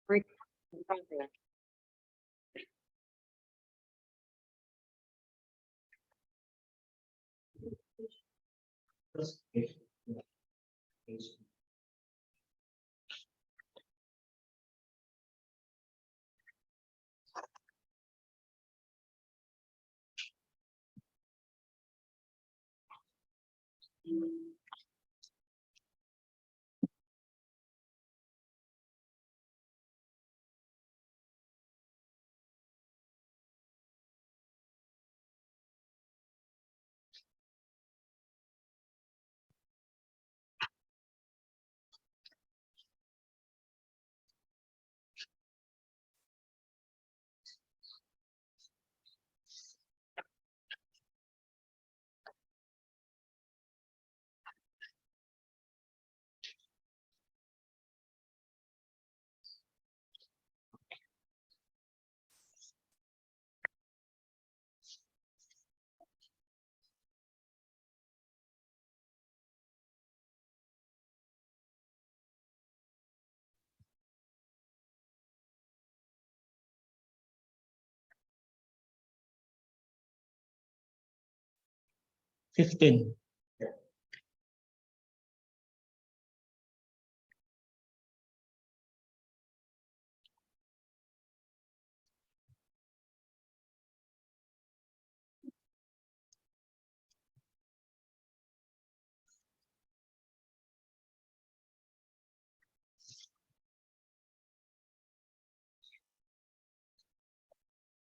15.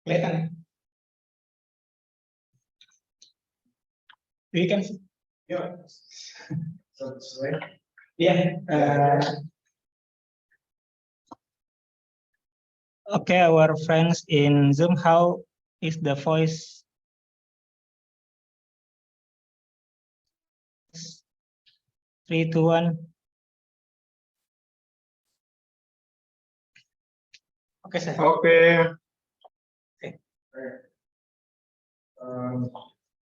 Kelihatan? We can see. Yeah. So this way. Yeah. Okay, our friends in Zoom, how is the voice? 3, 2, 1. Okay, sir. Okay. Okay.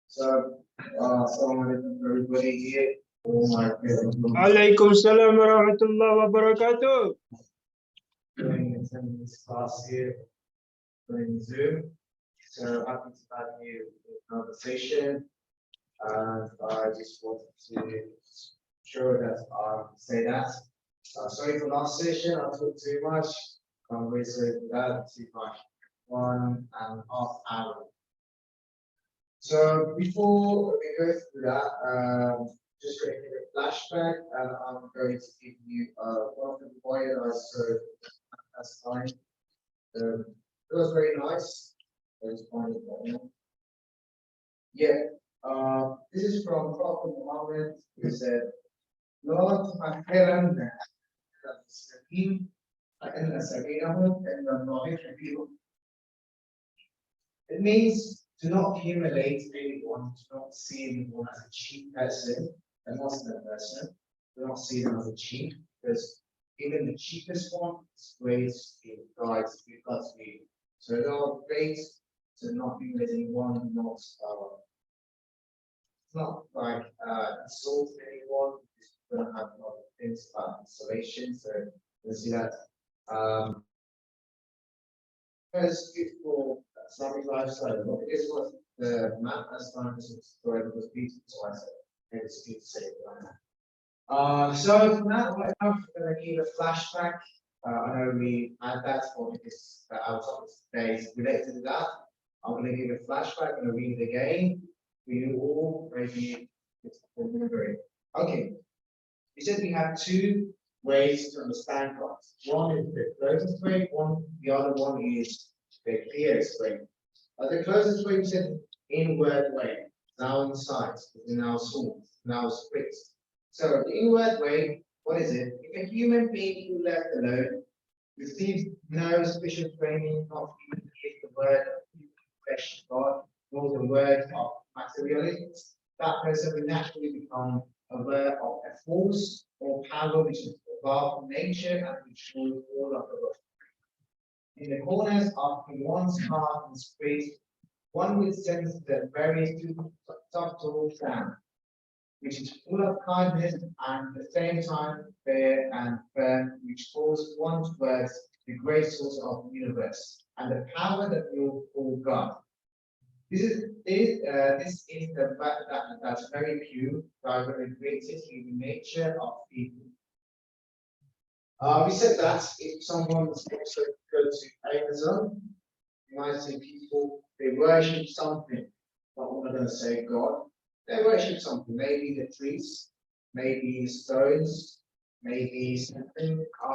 So, assalamualaikum everybody here. Waalaikumsalam warahmatullahi wabarakatuh. Doing this class here doing Zoom. So happy to have you in conversation. And I just wanted to show that say that. Sorry for last session, I took too much. I'm really sorry for that, too much. 1.5 hours. So before we go through that, just going to give a flashback, and I'm going to give you welcome point. So that's fine. It was very nice. It was fine. Yeah. This is from Prophet Muhammad, who said, "Lord, أخيرا السكين فإن سبيلهم إن الله كبير." It means to not accumulate anyone, to not see anyone as a cheap person, a Muslim person, to not see them as a cheap, because even the cheapest one is great in God's view. So they are great to not accumulate anyone, not like insult anyone, because we're going to have a lot of things about installation, so we'll see that. First, beautiful Islamic lifestyle. Look, this was the map as time as story was beautiful, so I said, maybe it's good to say it right now. So from that, what I'm going to give a flashback. I know we had that for because our topic today is related to that. I'm going to give a flashback and read it again for you all. Maybe it's remembering. Okay. We said we have two ways to understand God. One is the closest way, the other one is the clearest way. The closest way we said inward way, now inside, in our soul, in our spirit. So the inward way, what is it? If a human being who left alone receives no special training, not even the word of God, nor the word of materialism, that person will naturally become aware of a force or power which is above nature and which rules all of the world. In the corners of one's heart and spirit, one will sense the various subtle sound. which is full of kindness and at the same time fair and firm, which calls one towards the great source of the universe and the power that we all call God. This is the fact that's very pure, private, and created human nature of people. We said that if someone was also go to Amazon, you might see people they worship something. But I'm not going to say God. They worship something. Maybe the trees, maybe stones, maybe something. I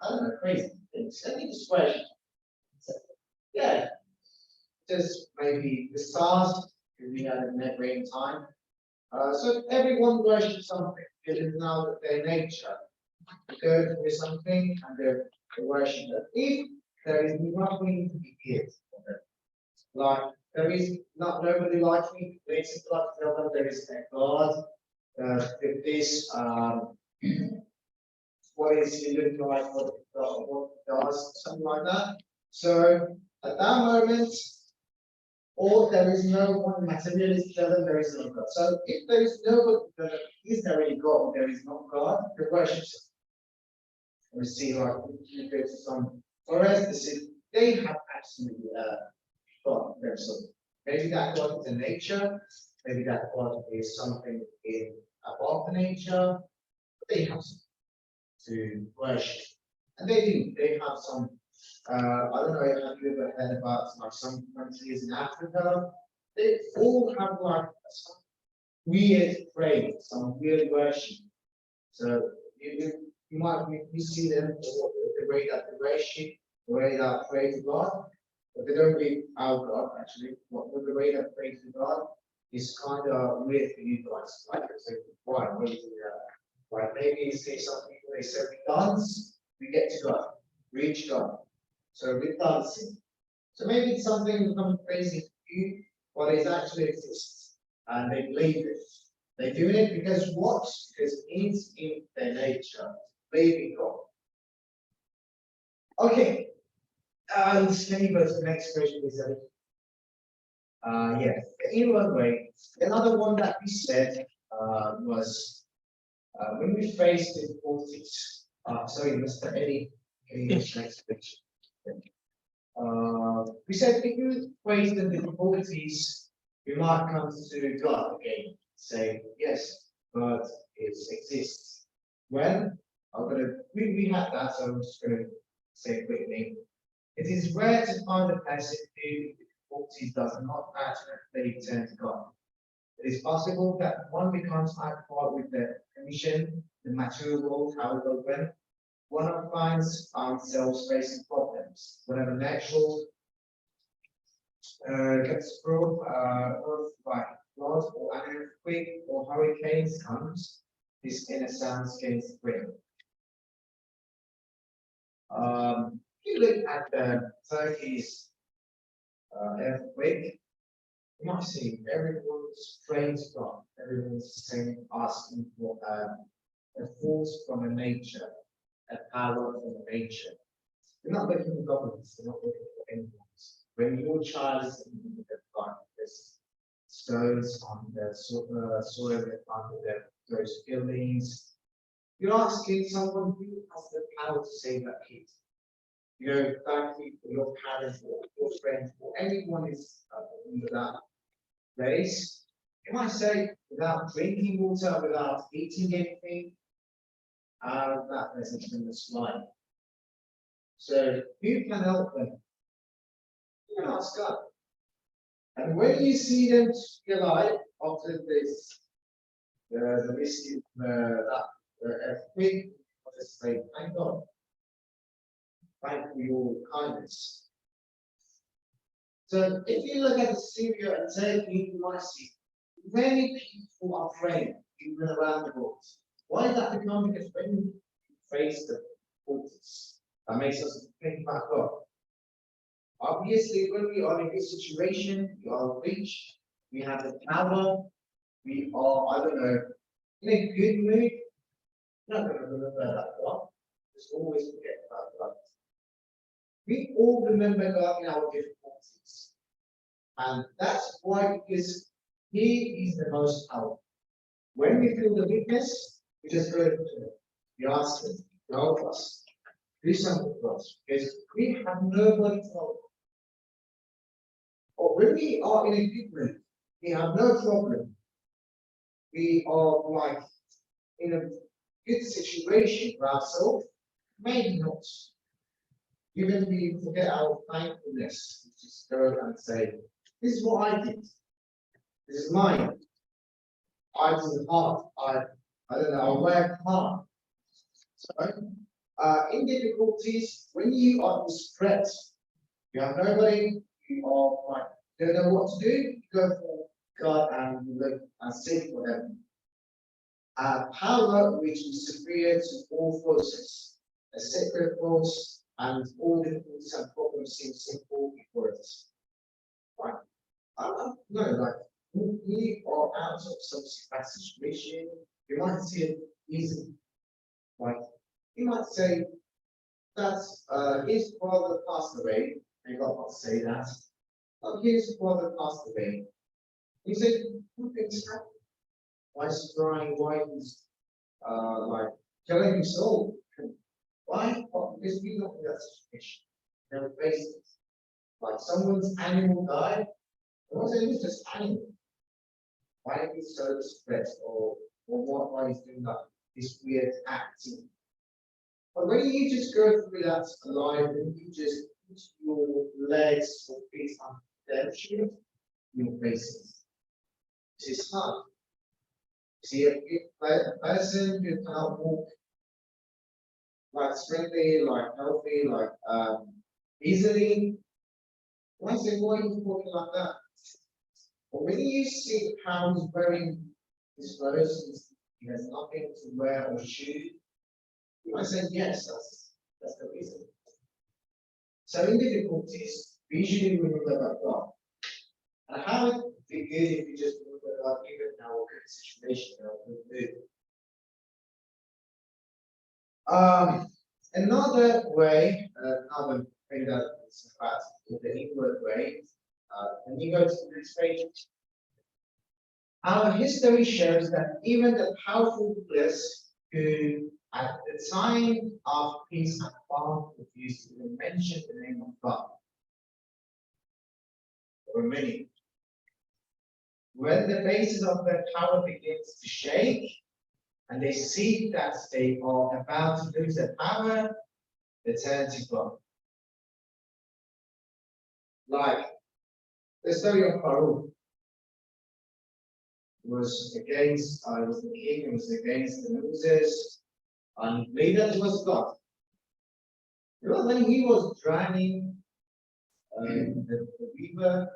don't know, crazy things. I think it's worship. Yeah, just maybe the stars. Because we had a never in time. So everyone worships something. It is now their nature. Go through something and they worship it. If there is nothing to be here, like there is not nobody like me, makes like tell them there is a God. If this what is he looking like, what does, something like that. So at that moment, or there is no one materialist tell them there is no God. So if there is no God, is there any God? There is no God. The worship. We see like you go to some forests, they have absolutely God themselves. Maybe that God is in nature, maybe that God is something in above the nature, but they have something to worship. And they do, they have some I don't know have you ever heard about like some countries in Africa, they all have like some weird praise, some weird worship. So you might you see them the way that they worship, the way that pray to God, but they don't believe our God actually. But the way that pray to God is kind of weird for you guys. Like say, why? What is it? Like maybe you say something they say we dance, we get to God, reach God. So we're dancing. So maybe it's something becomes crazy for you, but it actually exists, and they believe it. They're doing it because what? Because it's in their nature. Believing God. Okay. Let me go to the next question. Yeah. In one way, another one that we said was when we face difficulties. Sorry, Mr. Eddie. Next question. We said if you face the difficulties, you might come to God again. Say yes, God exists. When we had that, so I'm just gonna say quickly. It is rare to find a person who difficulties does not actually turn to God. It is possible that one becomes occupied with the condition, the material world, however, when one finds ourselves facing problems, whatever natural catastrophe, earth by flood or an earthquake or hurricanes comes, this in a sense gains grip. If you look at the Turkey's earthquake, you might see everyone's praying to God, everyone's saying, asking for a force from a nature, a power from a nature. They're not looking for governments, they're not looking for anyone. When your child is in the God, there's stones on the soil that under those buildings. You're asking someone who has the power to save that kid. You know, thank you for your parents or your friends or anyone is under that place. You might say, without drinking water, without eating anything, that person in this life. So, who can help them? You can ask God. And when you see them alive after this, the missing that earthquake, just say, thank God. Thank you for your kindness. So if you look at Syria and Turkey, you might see many people are praying even around the world. Why is that become? Because when you face the difficulties, that makes us think about God. Obviously, when we are in this situation, we are rich, we have the power, we are, I don't know, in a good mood. You're not going to remember that God. Just always forget about God. We all remember God in our difficulties. And that's why, because He is the most powerful. When we feel the weakness, we just go to it. We ask Him to help us, do something for us, because we have nobody to help. Or when we are in a good mood, we have no problem. We are like in a good situation for ourselves, maybe not. Even we forget our thankfulness, we just go and say, this is what I did. This is mine. I did hard. I don't know, I worked hard. So, in difficulties, when you are distressed, you have nobody, you are like, don't know what to do, you go for God and you look and seek for Him. Power which is superior to all forces, a sacred force, and all difficulties and problems seem simple before it. Right? No, like we are out of some bad situation, you might see it easy. Like you might say that his father passed away, and God might say that. Oh, his father passed away. He said, what things happen? Why is he crying? Why is like killing himself? Why? Well, because we don't know that situation. Never faced it. Like someone's animal died, it wasn't just animal. Why is he so distressed or why he's doing that this weird acting? But when you just go through that alive and you just put your legs or feet on their shield, you'll face it. This is hard. See, if a person who cannot walk like smoothly, like healthy, like easily, why say why are you walking like that? But when you see how he's wearing his clothes, he has nothing to wear or shoe, you might say yes, that's the reason. So in difficulties, we usually remember about God. And how it would be good if we just remember God even in our good situation, our good mood. Another way, another thing that is about the inward way, when you go to the next page, our history shows that even the powerful rulers who at the time of peace and war refused to even mention the name of God. There were many. When the basis of their power begins to shake, and they see that they are about to lose their power, they turn to God. Like the story of Pharaoh was against, was the king, was against the Moses, and later it was God. You know, when he was drowning the river,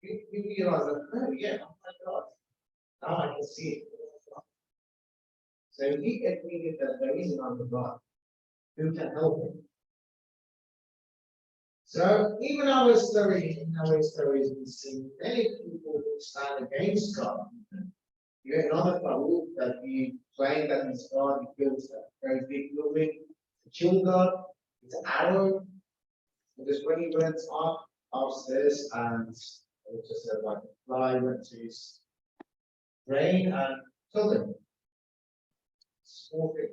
he realized that, oh yeah, oh my God, now I can see it. So he admitted that there is another God who can help him. So even in our stories, we see many people who stand against God. You have another Pharaoh that he claimed that he's God, he built a very big building to kill God. It's an arrow. Because when he went up upstairs and it just said like a fly went to his brain and killed him. Small thing.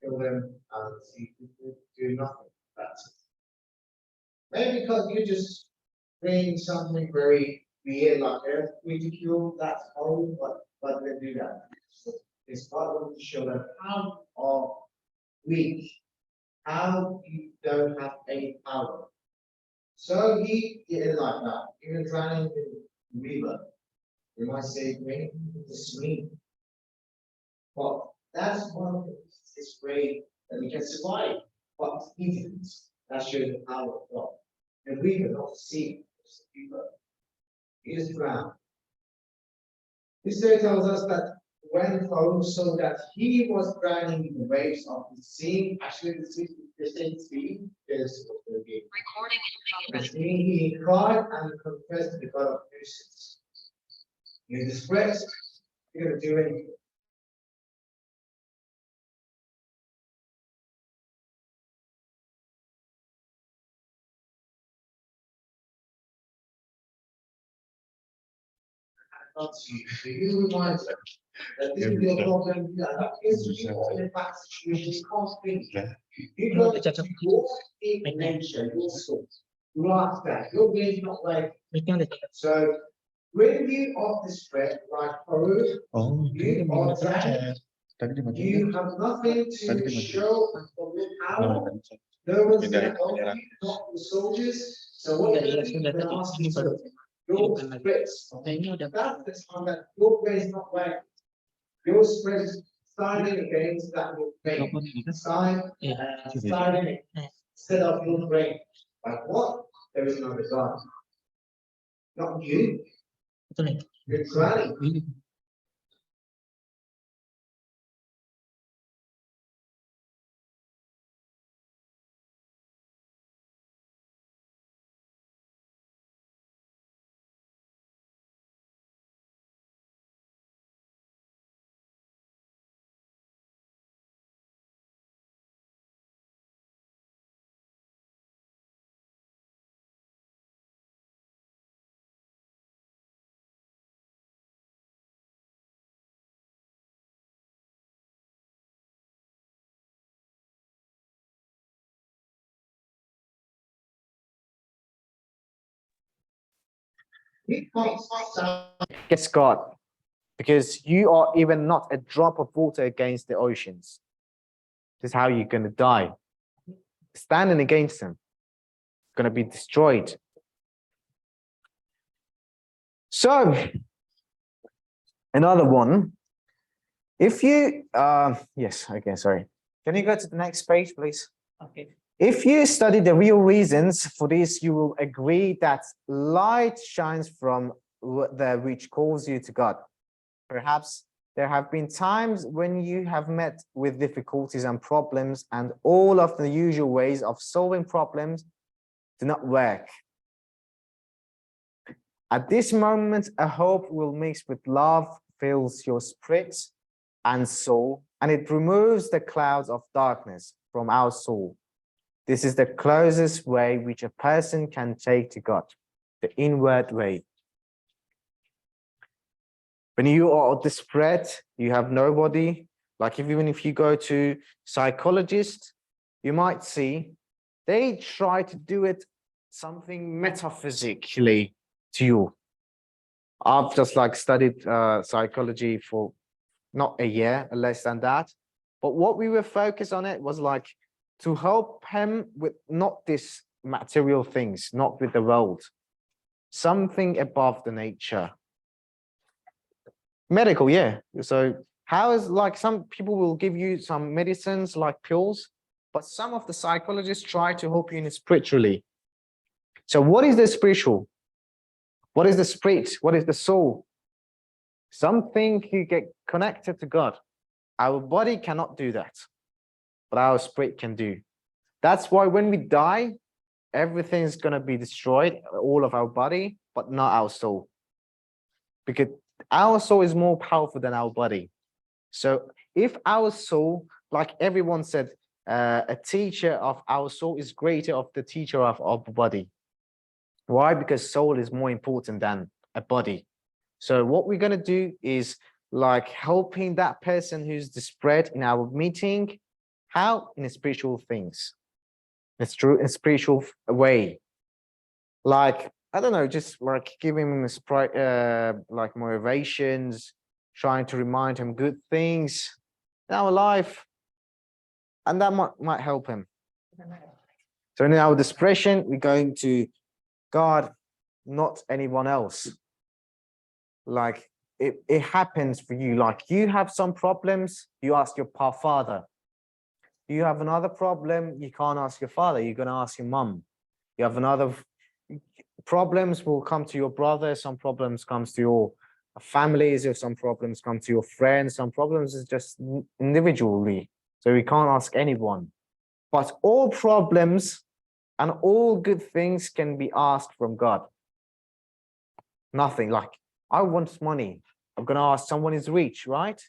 Kill him and he could do nothing. That's it. Maybe because you just bring something very weird like ridicule, that's all, but they do that. So it's part to show them how are weak, how you don't have any power. So he did it like that. Even drowning in the river. We might say many people to swim. But that's one of this way that we can survive. But he didn't. That shows the power of God. And we cannot see the river. He is drowned. This story tells us that when Pharaoh saw that he was drowning in the waves of the sea, actually the sea is the sea, recording in progress. He cried and confessed to the God of Moses. He is distressed, he didn't do anything. answer you. So you remind them that this is your problem. That is in that situation. You can't think. You go to your nature, your source. You ask that. Your brain's not like. So when you are distressed, like Farouk, you are sad. You have nothing to show for the power. No one's going to help you, not the soldiers. So what you're going to ask yourself, your spreads. That's the time that your brain is not right. Your spreads siding against that your brain. Siding instead of your brain. Like what? There is another God. Not you. You're trying. We can't Against God, because you are even not a drop of water against the oceans. This is how you're going to die. Standing against them, going to be destroyed. So, another one. If you, yes, okay, sorry. Can you go to the next page, please? Okay. If you study the real reasons for this, you will agree that light shines from the which calls you to God. Perhaps there have been times when you have met with difficulties and problems, and all of the usual ways of solving problems do not work. At this moment, a hope will mix with love, fills your spirit and soul, and it removes the clouds of darkness from our soul. This is the closest way which a person can take to God, the inward way. When you are desperate, you have nobody, like even if you go to psychologists, you might see they try to do it something metaphysically to you. I've just like studied psychology for not a year, less than that. But what we were focused on it was like to help him with not this material things, not with the world, something above the nature. Medical, yeah. So how is like some people will give you some medicines like pills, but some of the psychologists try to help you in spiritually. So what is the spiritual? What is the spirit? What is the soul? Something you get connected to God. Our body cannot do that, but our spirit can do. That's why when we die, everything is going to be destroyed, all of our body, but not our soul. Because our soul is more powerful than our body. So if our soul, like everyone said, a teacher of our soul is greater of the teacher of our body. Why? Because soul is more important than a body. So what we're going to do is like helping that person who's desperate in our meeting, how? In spiritual things. It's true in spiritual way. Like, I don't know, just like giving him like motivations, trying to remind him good things in our life. And that might help him. So in our depression, we're going to God, not anyone else. Like it happens for you. Like you have some problems, you ask your father. You have another problem, you can't ask your father, you're going to ask your mom. You have another problems will come to your brother, some problems comes to your families, if some problems come to your friends, some problems is just individually. So we can't ask anyone. But all problems and all good things can be asked from God. Nothing like, I want money. I'm going to ask someone who's rich, right?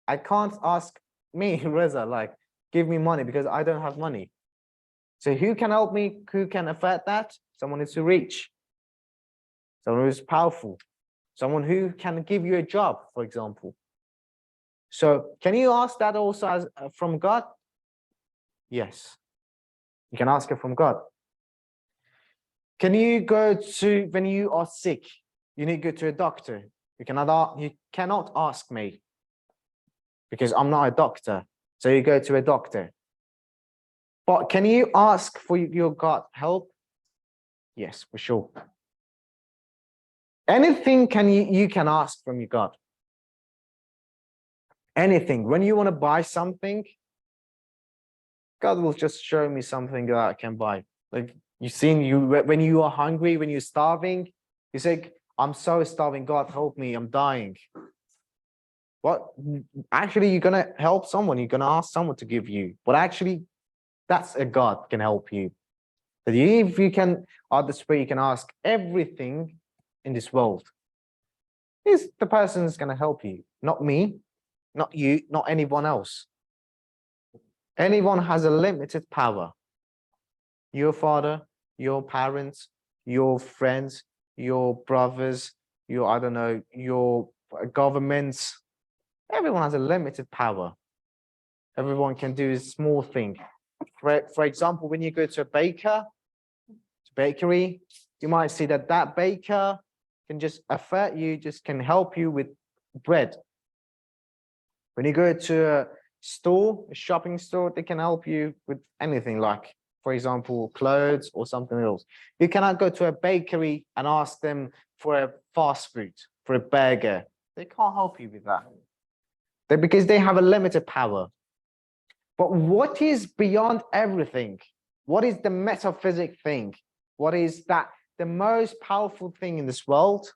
I can't ask me, Reza, like, give me money because I don't have money. So who can help me? Who can afford that? Someone who's rich. Someone who's powerful. someone who can give you a job, for example. So can you ask that also as from God? Yes, you can ask it from God. Can you go to, when you are sick, you need to go to a doctor? You cannot ask me because I'm not a doctor. So you go to a doctor. But can you ask for your God help? Yes, for sure. Anything you can ask from your God. Anything. When you want to buy something, God will just show me something that I can buy. Like when you are hungry, when you're starving, you say, I'm so starving, God help me, I'm dying. What? Actually, you're gonna help someone, you're gonna ask someone to give you. But actually, that's a God can help you. That if you can, at the spirit, you can ask everything in this world. Is the person is gonna help you, not me, not you, not anyone else. Anyone has a limited power. Your father, your parents, your friends, your brothers, I don't know, your governments. Everyone has a limited power. Everyone can do a small thing. For example, when you go to a bakery, you might see that baker can just affect you, just can help you with bread. When you go to a store, a shopping store, they can help you with anything, like, for example, clothes or something else. You cannot go to a bakery and ask them for a fast food, for a burger. They can't help you with that. Because they have a limited power. But what is beyond everything? What is the metaphysic thing? What is that? The most powerful thing in this world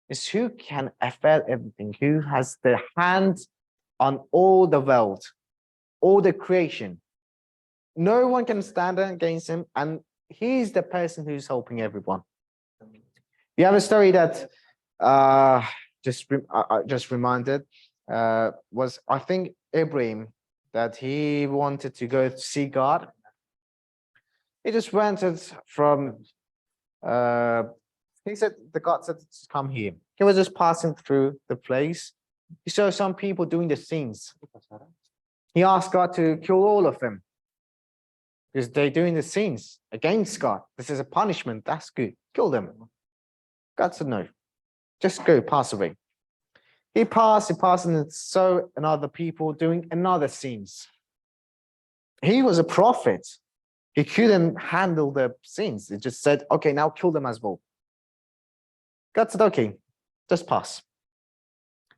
is who can affect everything, who has the hand on all the world, all the creation. No one can stand against him, and he's the person who's helping everyone. You have a story that just reminded was, I think, Ibrahim, that he wanted to go to see God. He just rented from he said, the God said to come here. He was just passing through the place. He saw some people doing the sins. He asked God to kill all of them because they're doing the sins against God. This is a punishment. That's good. Kill them. God said, no, just go, pass away. He passed, and saw another people doing another sins. He was a prophet. He couldn't handle the sins. He just said, okay, now kill them as well. God said, okay, just pass.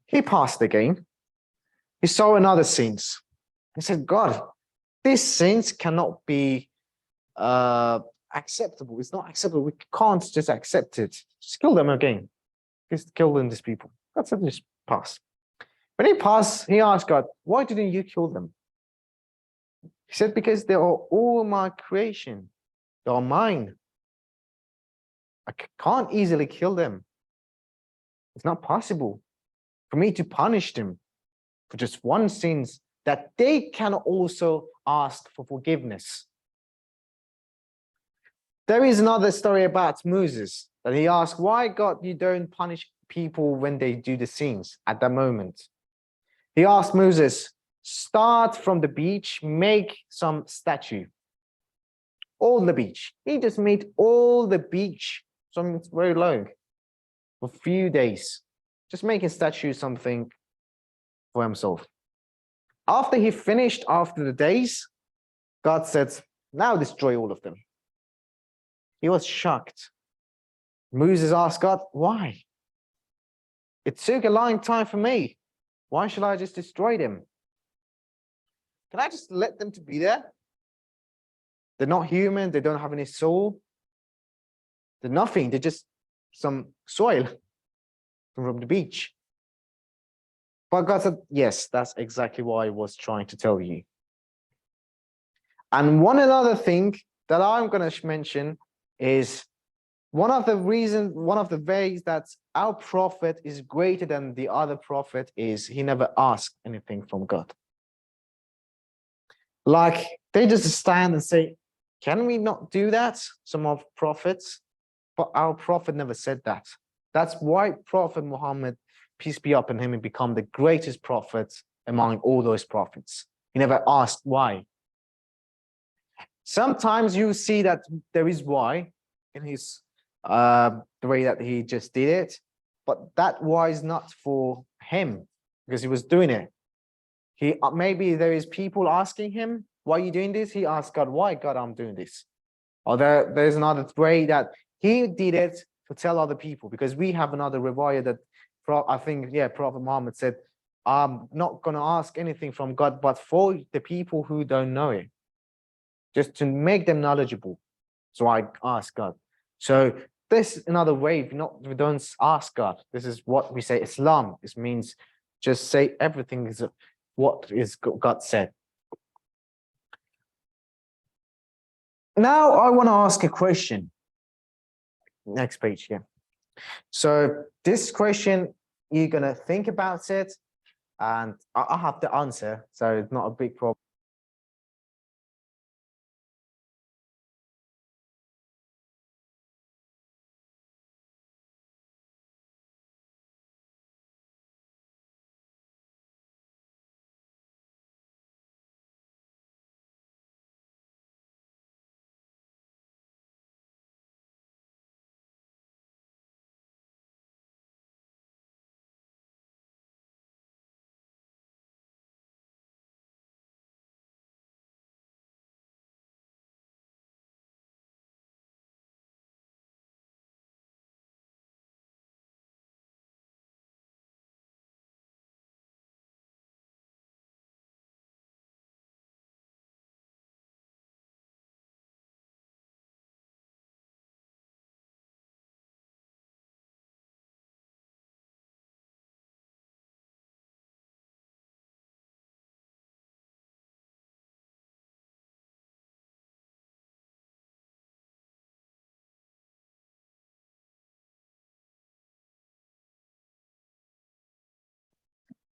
He passed again. He saw another sins. He said, God, these sins cannot be acceptable. It's not acceptable. We can't just accept it. Just kill them again. Just kill them, these people. God said, just pass. When he passed, he asked God, why didn't you kill them? He said, because they are all my creation. They are mine. I can't easily kill them. It's not possible for me to punish them for just one sin that they can also ask for forgiveness. There is another story about Moses that he asked, why God, you don't punish people when they do the sins at that moment? He asked Moses, start from the beach, make some statue. All the beach. He just made all the beach, something very long, for a few days. Just make a statue, something for himself. After he finished, after the days, God said, now destroy all of them. He was shocked. Moses asked God, why? It took a long time for me. Why should I just destroy them? Can I just let them to be there? They're not human. They don't have any soul. They're nothing. They're just some soil from the beach. But God said, yes, that's exactly what I was trying to tell you. And one another thing that I'm going to mention is one of the ways that our prophet is greater than the other prophet is he never asked anything from God. Like, they just stand and say, can we not do that? Some of prophets, but our prophet never said that. That's why Prophet Muhammad, peace be upon him, become the greatest prophet among all those prophets. He never asked why. Sometimes you see that there is why in his the way that he just did it, but that why is not for him because he was doing it. He maybe there is people asking him, why are you doing this? He asked God, why God I'm doing this? Or there's another way that he did it to tell other people, because we have another riwayah that I think, yeah, Prophet Muhammad said, I'm not going to ask anything from God, but for the people who don't know it, just to make them knowledgeable. So I ask God. So this is another way. We don't ask God. This is what we say Islam. This means just say everything is what is God said. Now I want to ask a question. Next page, yeah. So this question, you're gonna think about it, and I have the answer, so it's not a big problem.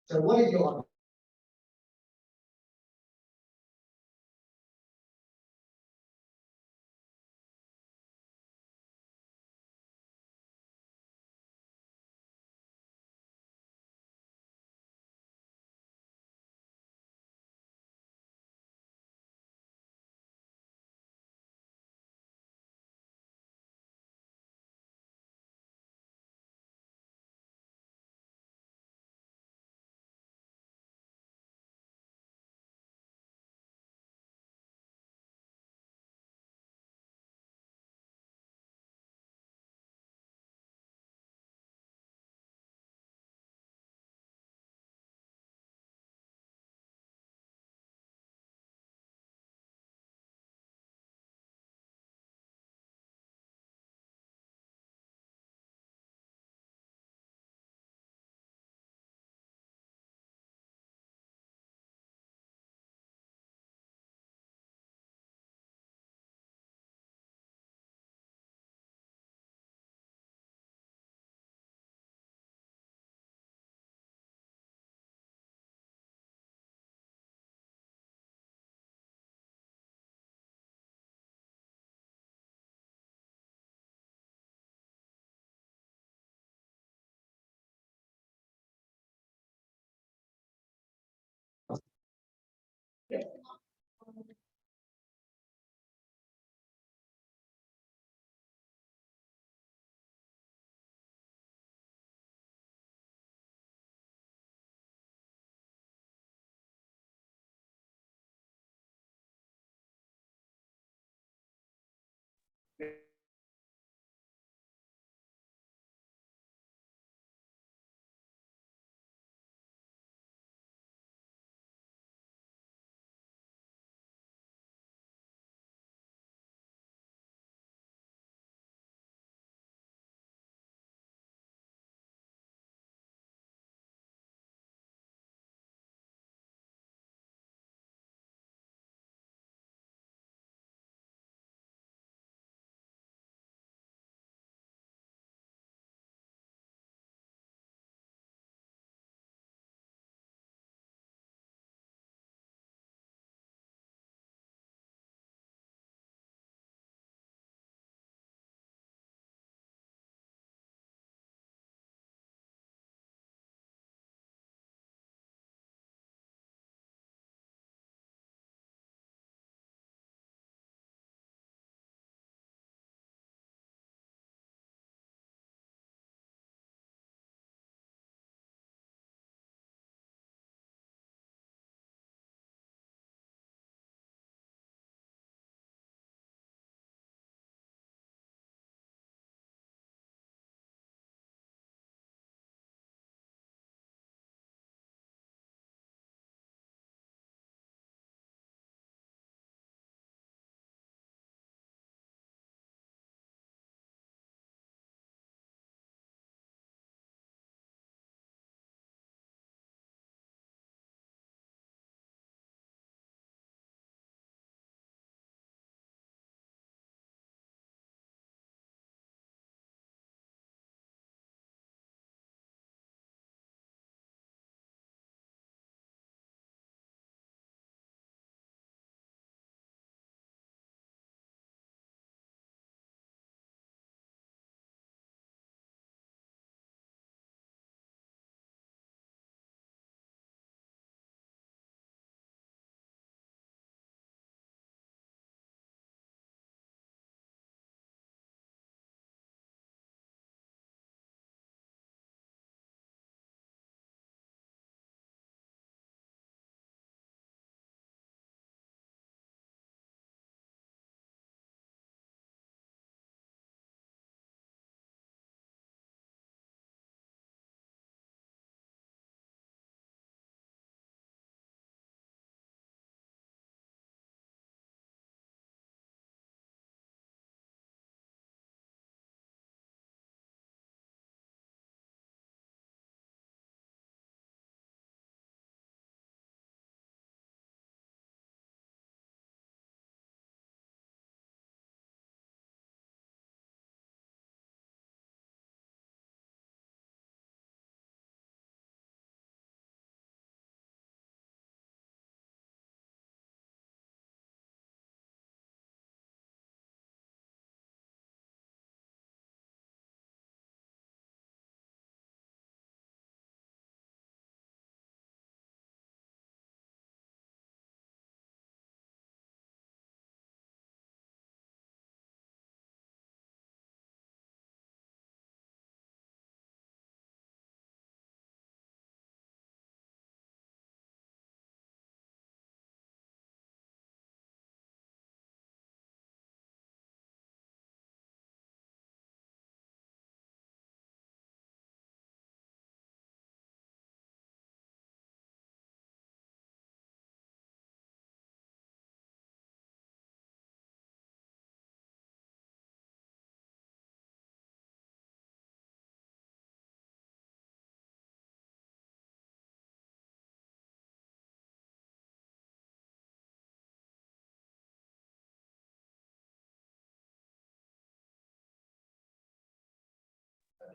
So what is your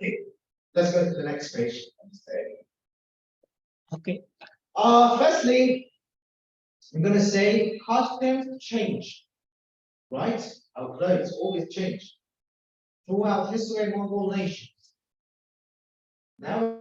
Okay, let's go to the next page. Okay. Firstly, I'm going to say customs change, right? Our clothes always change throughout history among all nations. Now,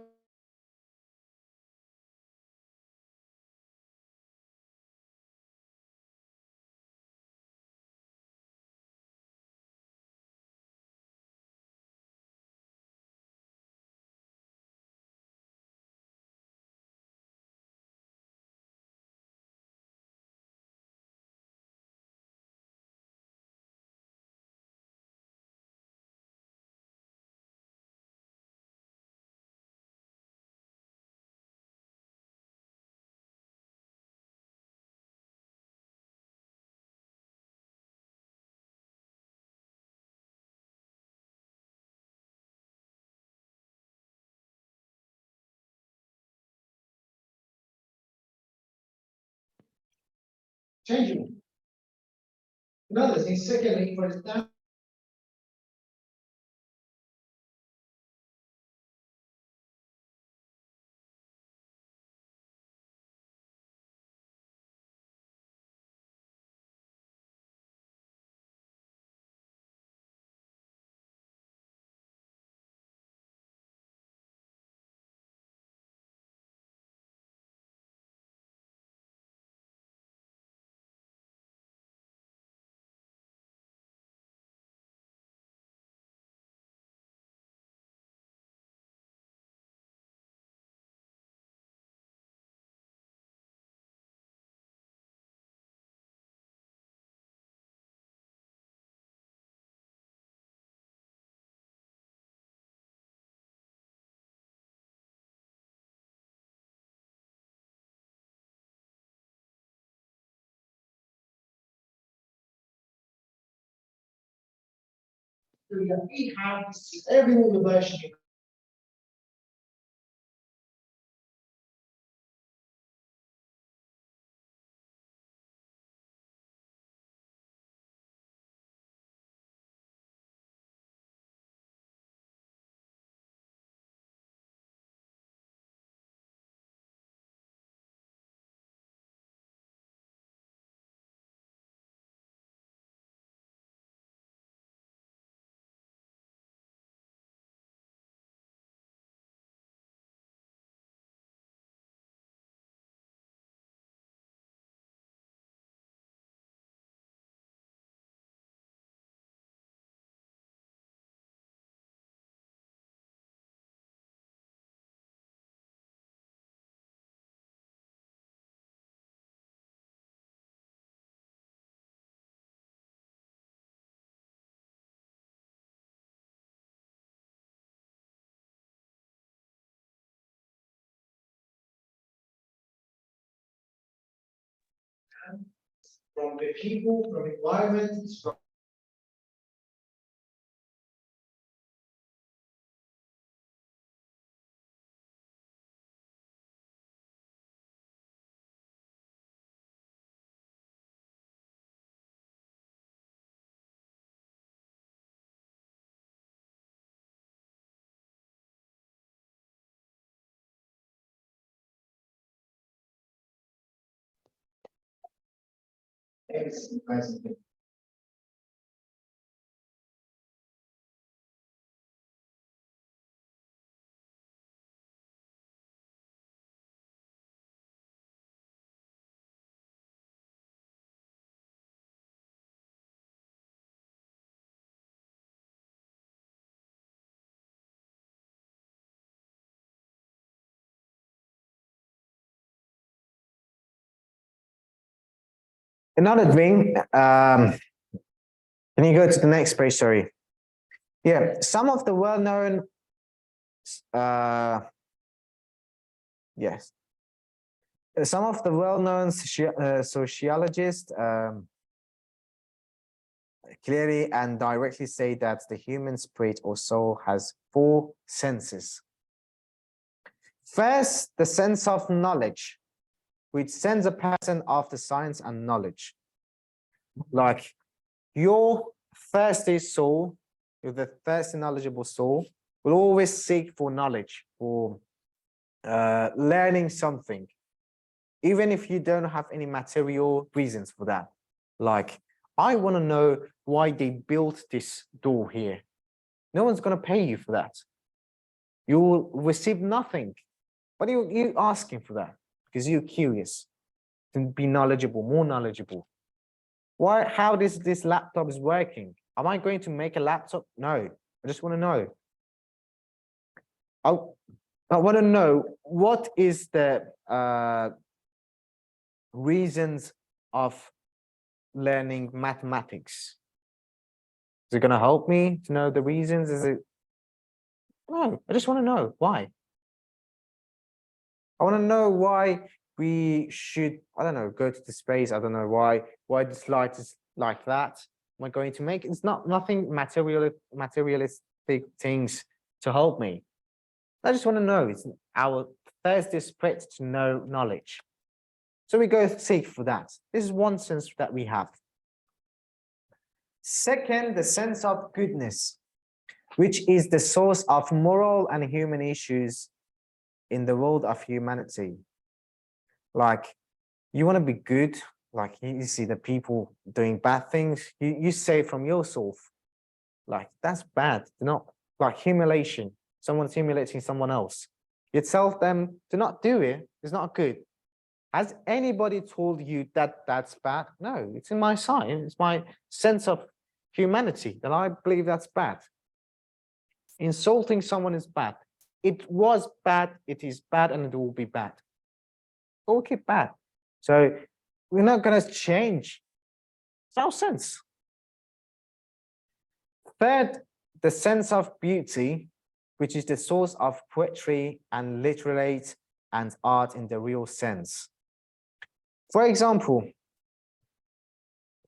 changing. Another thing, secondly, for example, we have every version. From the people, from environment, from everything. Another thing, can you go to the next page? Sorry. Yeah, some of the well-known, yes, some of the well-known sociologists clearly and directly say that the human spirit or soul has 4 senses. First, the sense of knowledge, which sends a person after science and knowledge. Like your thirsty soul, you're the thirsty, knowledgeable soul, will always seek for knowledge, for learning something, even if you don't have any material reasons for that. Like, I want to know why they built this door here. No one's going to pay you for that. You will receive nothing, but you asking for that because you're curious to be knowledgeable, more knowledgeable. Why? How this laptop is working? Am I going to make a laptop? No, I just want to know. I want to know what is the reasons of learning mathematics. Is it going to help me to know the reasons? Is it? No, I just want to know why. I want to know why we should, I don't know, go to the space. I don't know why this light is like that. Am I going to make it's nothing materialistic things to help me. I just want to know. It's our thirst is spread to know knowledge. So we go seek for that. This is one sense that we have. Second, the sense of goodness, which is the source of moral and human issues in the world of humanity. Like, you want to be good, like you see the people doing bad things, you say from yourself, like, that's bad. Do not, like humiliation, someone's humiliating someone else. You tell them to not do it, it's not good. Has anybody told you that that's bad? No, it's in my side. It's my sense of humanity that I believe that's bad. Insulting someone is bad. It was bad, it is bad, and it will be bad. It will keep bad. So we're not going to change. It's our sense. Third, the sense of beauty, which is the source of poetry and literature and art in the real sense. For example,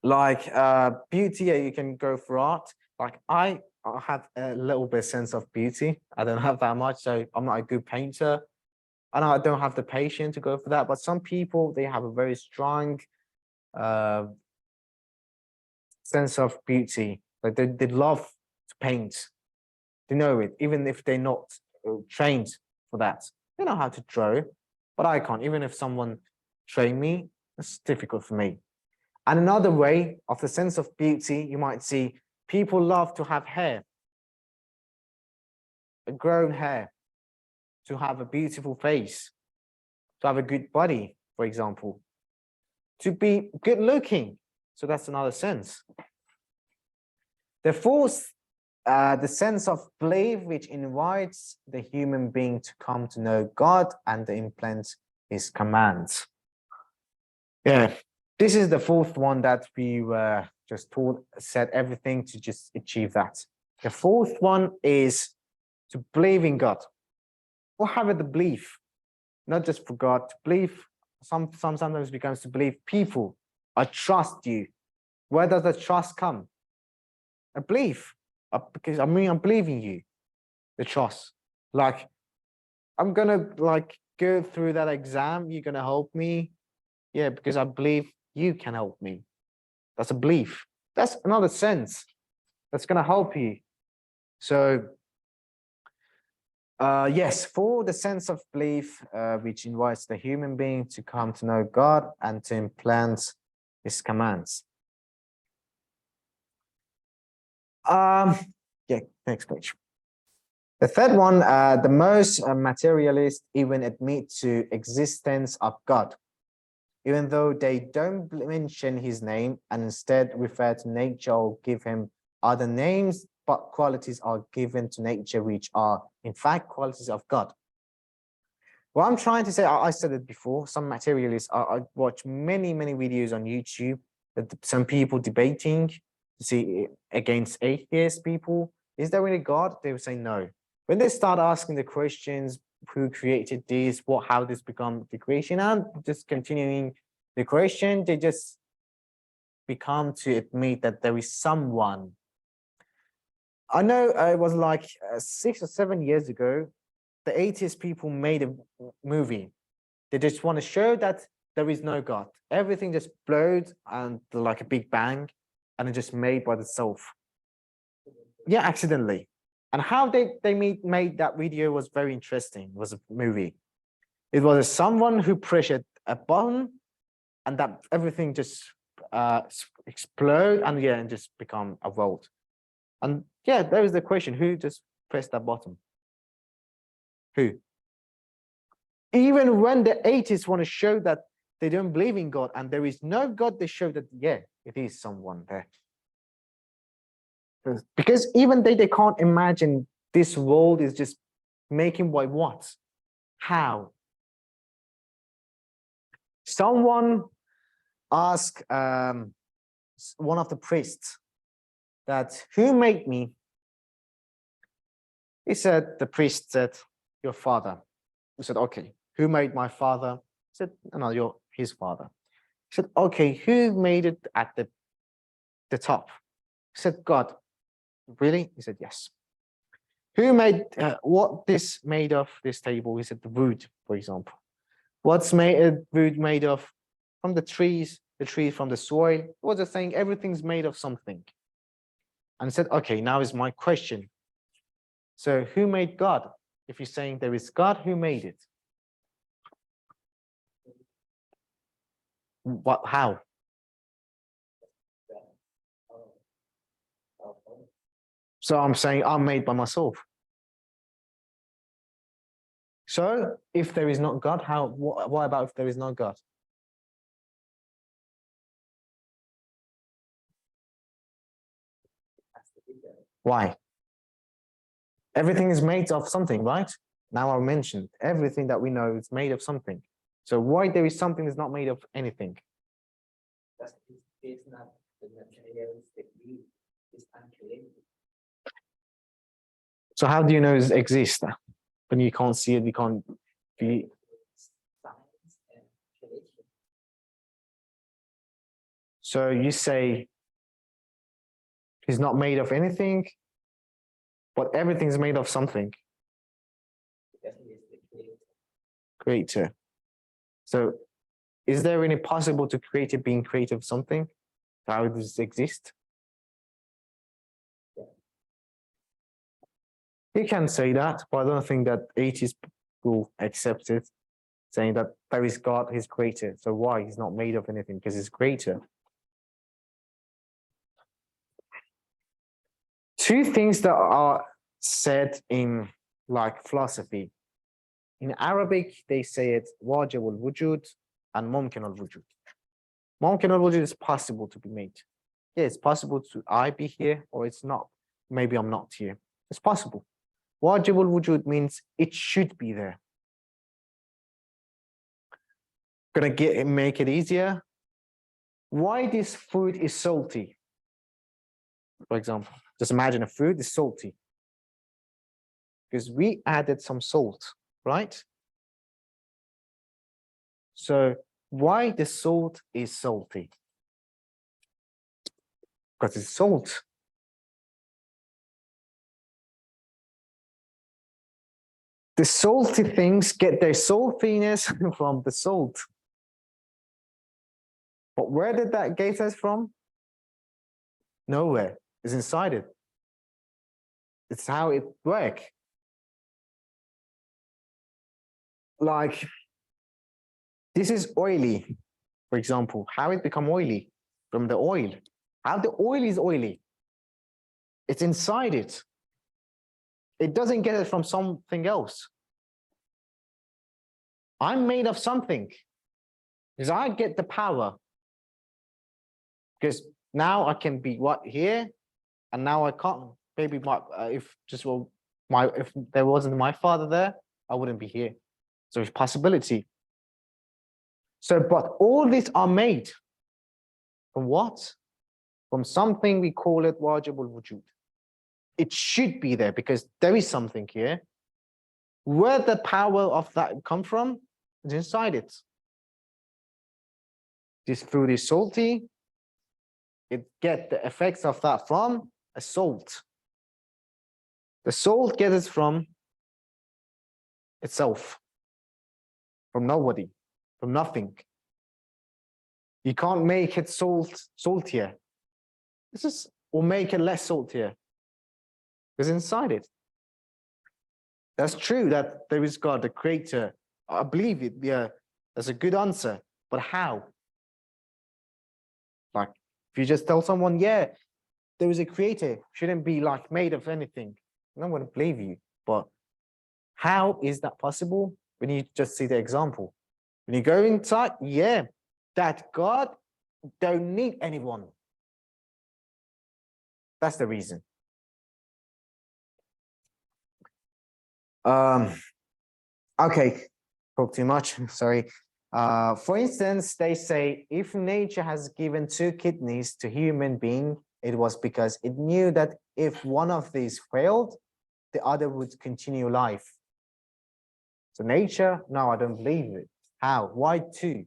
like beauty, you can go for art. Like I have a little bit sense of beauty. I don't have that much, so I'm not a good painter. And I don't have the patience to go for that. But some people, they have a very strong sense of beauty. Like they love to paint. They know it, even if they're not trained for that. They know how to draw, but I can't. Even if someone train me, it's difficult for me. And another way of the sense of beauty, you might see people love to have hair, a grown hair, to have a beautiful face, to have a good body, for example, to be good looking. So that's another sense. The fourth, the sense of belief, which invites the human being to come to know God and to implement his commands. Yeah, this is the fourth one that we were just told, said everything to just achieve that. The fourth one is to believe in God. Or have the belief, not just for God, to believe, sometimes becomes to believe people. I trust you. Where does the trust come? A belief, because I'm believing you, the trust. Like, I'm gonna like go through that exam, you're gonna help me. Yeah, because I believe you can help me. That's a belief. That's another sense that's gonna help you. So yes, for the sense of belief, which invites the human being to come to know God and to implement his commands. Yeah, next page. The third one, the most materialists even admit to existence of God, even though they don't mention his name and instead refer to nature or give him other names, but qualities are given to nature which are in fact qualities of God. What I'm trying to say, I said it before, some materialists, I watch many videos on YouTube that some people debating to see against atheist people, is there really God? They would say no. When they start asking the questions, who created this, how this become the creation, and just continuing the question, they just become to admit that there is someone. I know it was like 6 or 7 years ago, the atheist people made a movie. They just want to show that there is no God. Everything just blowed and like a big bang, and it just made by itself. Yeah, accidentally. And how they made that video was very interesting. It was a movie. It was someone who pressured a button and that everything just explode and yeah, and just become a world. And yeah, there is the question, who just pressed that button? Who? Even when the atheists want to show that they don't believe in God and there is no God, they show that, yeah, it is someone there. Because even they can't imagine this world is just making by what? How? Someone asked one of the priests that, who made me? The priest said, your father. He said, okay, who made my father? He said, no, you're his father. He said, okay, who made it at the top? He said, God. Really? He said, yes. Who made what this made of, this table? He said, the wood, for example. What's wood made of? From the trees from the soil. What was saying? Everything's made of something. And he said, okay, now is my question. So who made God? If you're saying there is God, who made it? What? How? So I'm saying I'm made by myself. So if there is not God, how? What about if there is not God? Why? Everything is made of something, right? Now I mentioned everything that we know is made of something. So why there is something that's not made of anything? It's not the materialistic view, it's uncreated. So how do you know it exists when you can't see it? You can't be. Science and creation. So you say it's not made of anything, but everything's made of something. Because he is the creator. Creator. So is there any possible to create it being creative of something? How does it exist? You can say that, but I don't think that atheists will accept it, saying that there is God, he's creator. So why? He's not made of anything because he's creator. Two things that are said in like philosophy. In Arabic, they say it wajib al-wujud and mumkin al-wujud. Mumkin al-wujud is possible to be made. Yeah, it's possible to I be here or it's not. Maybe I'm not here. It's possible. Wajib al-wujud means it should be there. Gonna make it easier. Why this food is salty? For example, just imagine a food is salty. Because we added some salt, right? So why the salt is salty? Because it's salt. The salty things get their saltiness from the salt. But where did that get us from? Nowhere. It's inside it. It's how it works. Like, this is oily, for example. How it become oily? From the oil. How the oil is oily? It's inside it. It doesn't get it from something else. I'm made of something. Because I get the power. Because now I can be what here, and now I can't. Maybe if there wasn't my father there, I wouldn't be here. So it's possibility. So, but all these are made from what? From something we call it wajib al-wujud. It should be there because there is something here. Where the power of that come from? It's inside it. This food is salty. It get the effects of that from a salt. The salt gets it from itself, from nobody, from nothing. You can't make it saltier. This is, or make it less saltier. Because inside it, That's true that there is God, the creator. I believe it. Yeah, that's a good answer. But how? Like, if you just tell someone, yeah, there is a creator, shouldn't be like made of anything, no one would believe you. But how is that possible? When you just see the example, when you go inside, yeah, that God don't need anyone. That's the reason. Okay, talk too much. Sorry. For instance, they say if nature has given 2 kidneys to human being, it was because it knew that if one of these failed, the other would continue life. So nature, no, I don't believe it. How? Why 2?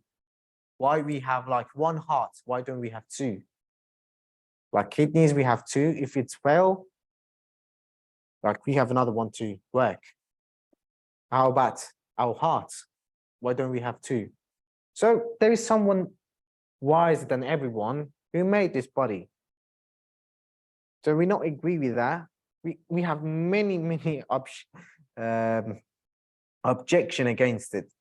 Why we have like 1 heart? Why don't we have 2? Like kidneys, we have 2. If it's fail, like we have another one to work. How about our hearts? Why don't we have 2? So there is someone wiser than everyone who made this body. So we not agree with that. We have many objection against it.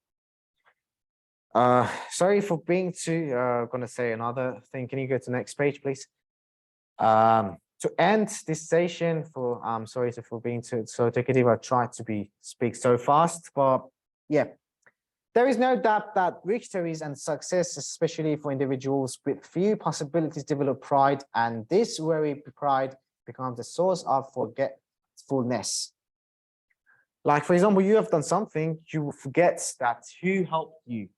Sorry for being too. Gonna say another thing. Can you go to the next page, please? To end this session, for sorry for being too so talkative. I tried to speak so fast, but yeah. There is no doubt that victories and success, especially for individuals with few possibilities, develop pride, and this very pride becomes the source of forgetfulness. Like, for example, you have done something, you forget that who helped you.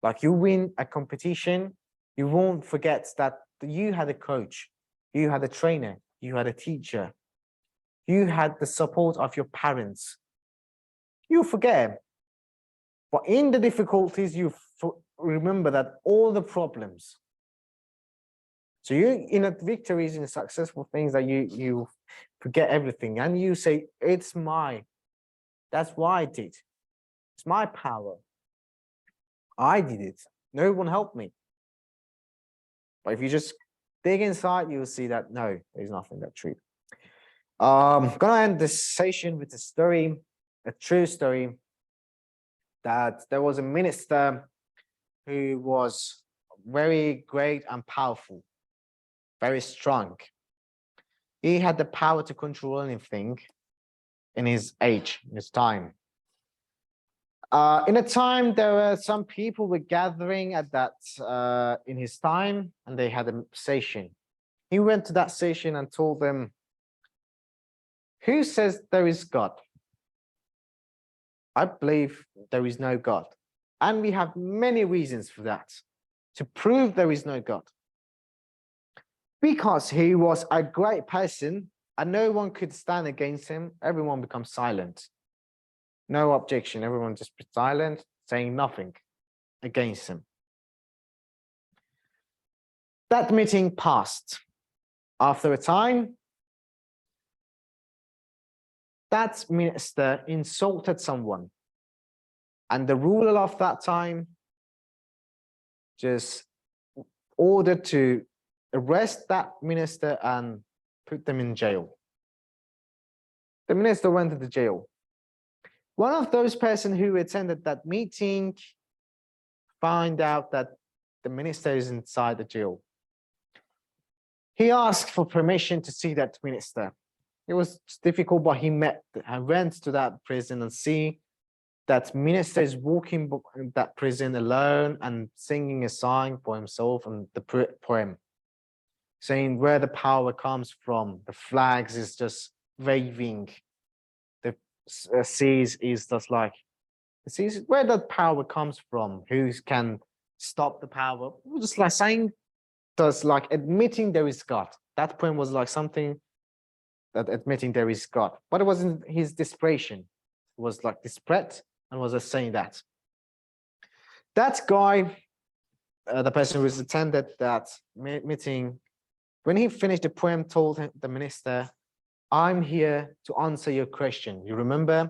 Like you win a competition, you won't forget that you had a coach, you had a trainer, you had a teacher, you had the support of your parents. You forget. But in the difficulties, you remember that all the problems. So you in a victories, in successful things, that you forget everything and you say, it's mine. That's why I did. It's my power. I did it. No one helped me. But if you just dig inside, you will see that no, there's nothing that true. I'm gonna end this session with a story, a true story, that there was a minister who was very great and powerful, very strong. He had the power to control anything in his age, in his time. In a time, there were some people were gathering at that in his time, and they had a session. He went to that session and told them, who says there is God? I believe there is no God. And we have many reasons for that, to prove there is no God. Because he was a great person and no one could stand against him, everyone becomes silent. No objection, everyone just be silent, saying nothing against him. That meeting passed. After a time, that minister insulted someone. And the ruler of that time just ordered to arrest that minister and put them in jail. The minister went to the jail. One of those persons who attended that meeting found out that the minister is inside the jail. He asked for permission to see that minister. It was difficult, but he went to that prison and see that minister is walking in that prison alone and singing a song for himself and the poem, saying where the power comes from. The flags is just waving. The seas is just like, the seas, where that power comes from, who can stop the power. Just like saying, just like admitting there is God. That poem was like something that admitting there is God, but it wasn't his desperation. It was like desperate and was just saying that. That guy, the person who was attended that meeting, when he finished the poem, told the minister, I'm here to answer your question. You remember?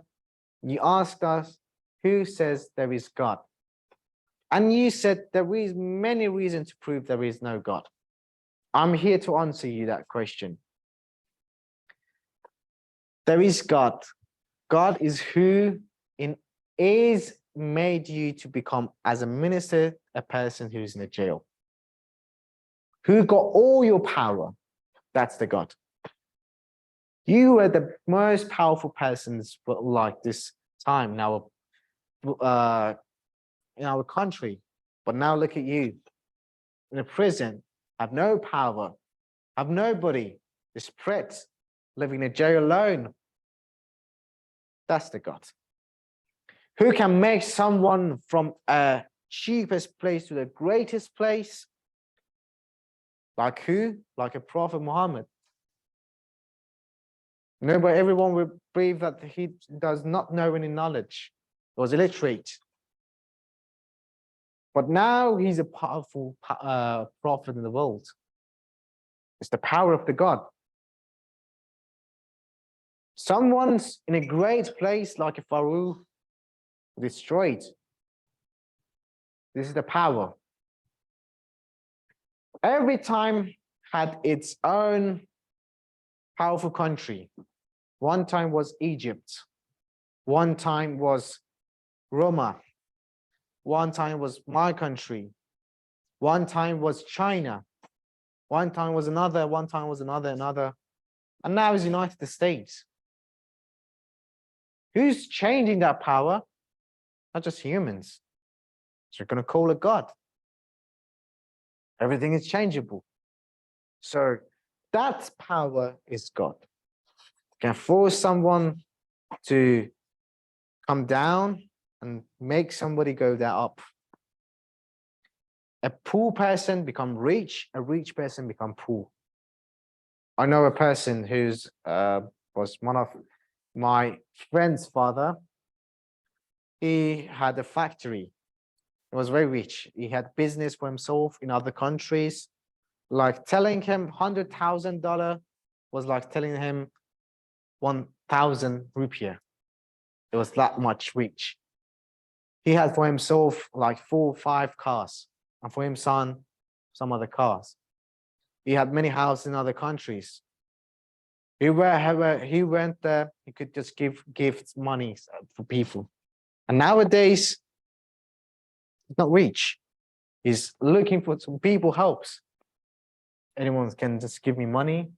You asked us, who says there is God? And you said there is many reasons to prove there is no God. I'm here to answer you that question. There is God. God is who is made you to become, as a minister, a person who's in a jail. Who got all your power? That's the God. You are the most powerful persons like this time in our country. But now look at you in a prison, have no power, have nobody, disparate, living in a jail alone. That's the God. Who can make someone from a cheapest place to the greatest place? Like who? Like a Prophet Muhammad. No, but everyone will believe that he does not know any knowledge. He was illiterate. But now he's a powerful prophet in the world. It's the power of the God. Someone's in a great place like a Pharaoh, destroyed. This is the power. Every time had its own powerful country. One time was Egypt. One time was Roma. One time was my country. One time was China. One time was another. One time was another. And now is United States. Who's changing that power? Not just humans. So you're going to call it God. Everything is changeable. So that power is God. Can force someone to come down and make somebody go there up. A poor person become rich, a rich person become poor. I know a person who's was one of my friend's father. He had a factory. He was very rich. He had business for himself in other countries. Like telling him $100,000 was like telling him 1,000 rupiah. It was that much rich. He had for himself like 4 or 5 cars, and for his son, some other cars. He had many houses in other countries. He went there, he could just give gifts, money for people. And nowadays, he's not rich. He's looking for some people helps. Anyone can just give me money,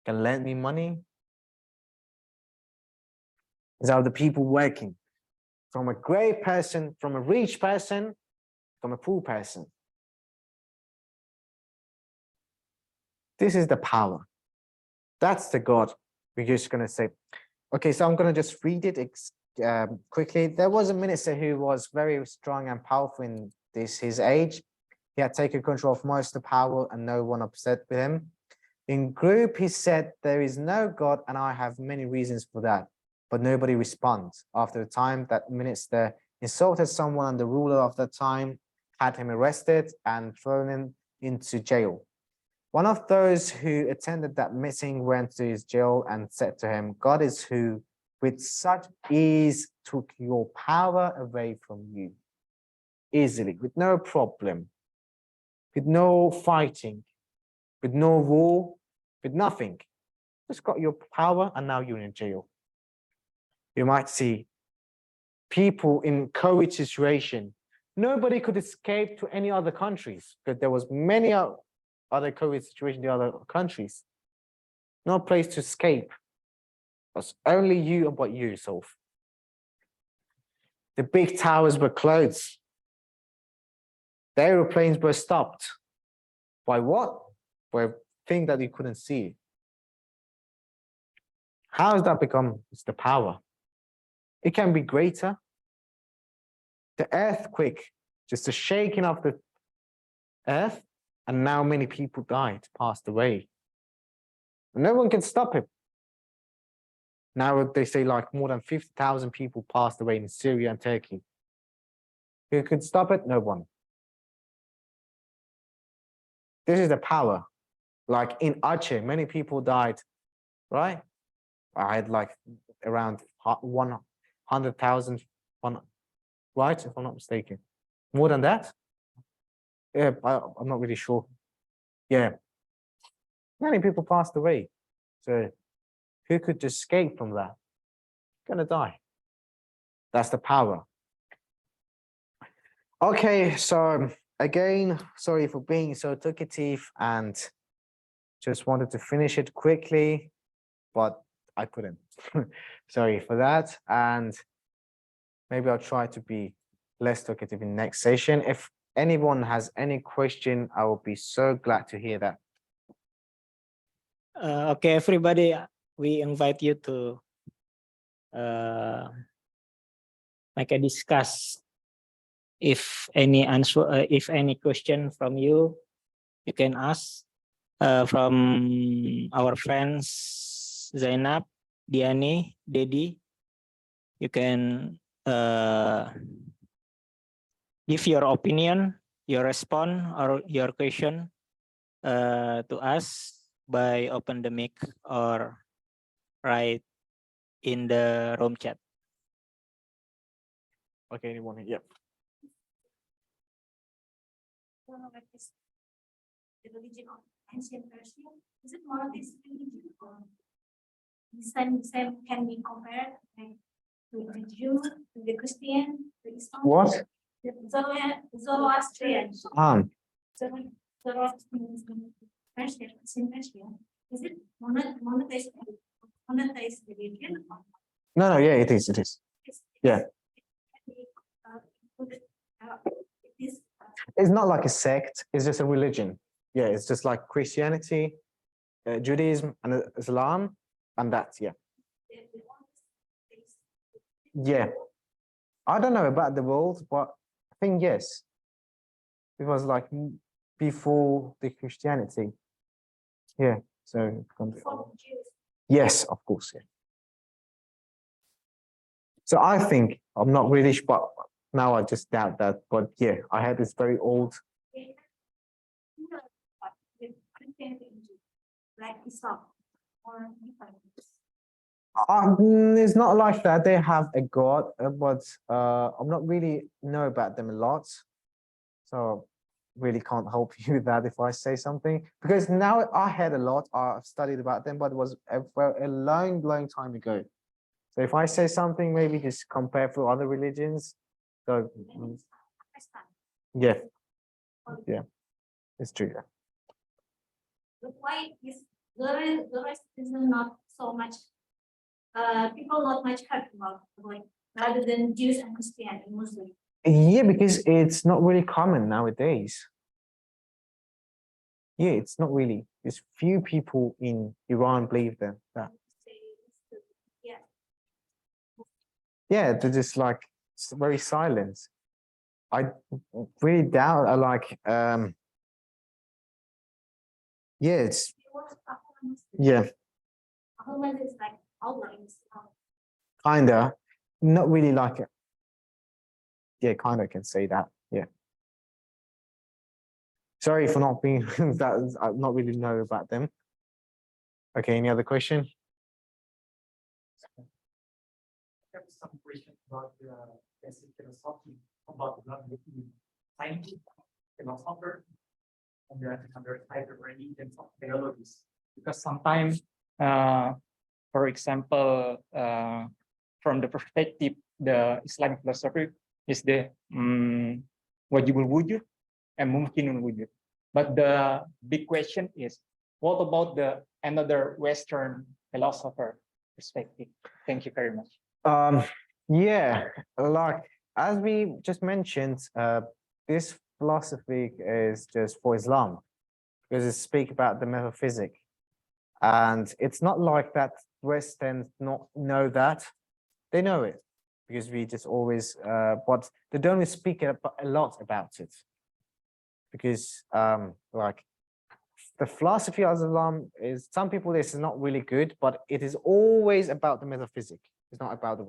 can lend me money. These are the people working from a great person, from a rich person, from a poor person. This is the power. That's the God. We're just going to say, okay, so I'm going to just read it quickly. There was a minister who was very strong and powerful in his age. He had taken control of most of the power and no one upset with him. In group, he said, there is no God and I have many reasons for that. But nobody responds. After a time, that minister insulted someone and the ruler of that time had him arrested and thrown him into jail. One of those who attended that meeting went to his jail and said to him, God is who with such ease took your power away from you. Easily, with no problem, with no fighting, with no war, with nothing. Just got your power and now you're in jail. You might see people in COVID situation. Nobody could escape to any other countries because there was many other COVID situations in the other countries. No place to escape. It was only you and what you yourself. The big towers were closed. The aeroplanes were stopped. By what? By a thing that you couldn't see. How has that become? It's the power. It can be greater. The earthquake, just a shaking of the earth, and now many people died, passed away. No one can stop it. Now they say like more than 50,000 people passed away in Syria and Turkey. Who could stop it? No one. This is the power. Like in Aceh, many people died, right? I had like around 100,000, right? If I'm not mistaken. More than that? Yeah, I'm not really sure. Yeah. Many people passed away. So who could escape from that? gonna die. That's the power. Okay, so again, sorry for being so talkative and just wanted to finish it quickly, but I couldn't. Sorry for that. And maybe I'll try to be less talkative in next session. If anyone has any question, I will be so glad to hear that. Okay, everybody, we invite you to make a discuss. If any answer, if any question from you, you can ask from our friends Zainab, Diani, Dedi. You can give your opinion, your response, or your question to us by open the mic or write in the room chat. Okay, anyone? Yep. The religion of ancient Persia, is it monotheistic religion or the same can be compared like, to the Jew, to the Christian, to Islam? What? The Zoroastrian. Zoroastrian Persia, ancient Persia. Is it monotheistic religion? No, yeah, it is. It is. Yeah. It's not like a sect, it's just a religion. Yeah, it's just like Christianity, Judaism, and Islam, and that's, yeah. Yeah. I don't know about the world, but I think yes. It was like before the Christianity. Yeah, so. Yes, of course, yeah. So I think, I'm not really sure, but now I just doubt that, but yeah, I had this very old. Like Islam or It's not like that. They have a god, but I'm not really know about them a lot, so really can't help you with that if I say something. Because now I had a lot. I've studied about them, but it was a long, long time ago. So if I say something, maybe just compare for other religions. So yeah, yeah, it's true. Yeah. But why is the rest is not so much people not much heard about like rather than Jews and Christian and Muslim? Yeah, because it's not really common nowadays. Yeah, it's not really. There's few people in Iran believe that. Yeah. Yeah, they're just like very silent. I really doubt. I like. Yeah, it's yeah, Muhammad is like Allah in Islam. kinda. Not really like it. Yeah, kinda can say that. Yeah. Sorry for not being that. I not really know about them. Okay, any other question? I have some questions about the basic philosophy about the scientific philosopher and the other type of religions of theologies. Because sometimes, for example, from the perspective, the Islamic philosophy is the wajibul wujud and mumkinul wujud. But the big question is, what about the another Western philosopher perspective? Thank you very much. Yeah, like as we just mentioned, this philosophy is just for Islam because it speak about the metaphysic, and it's not like that Westerns not know that. They know it because we just always, but they don't really speak a lot about it because, like the philosophy of Islam is some people this is not really good, but it is always about the metaphysic. It's not about the.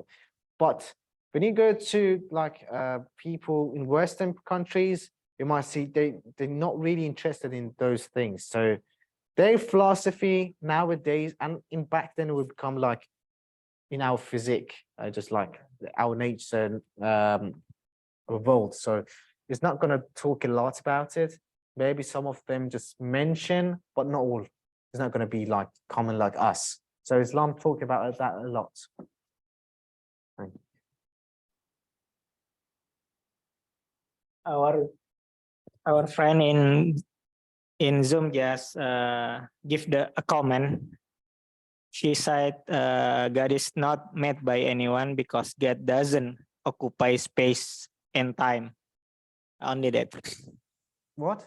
But when you go to like people in Western countries, you might see they're not really interested in those things. So their philosophy nowadays and in back then it would become like in our physique, just like our nature revolt. So it's not going to talk a lot about it. Maybe some of them just mention, but not all. It's not going to be like common like us. So Islam talk about that a lot. our our friend in Zoom just give a comment. She said God is not made by anyone because God doesn't occupy space and time. Only that. What?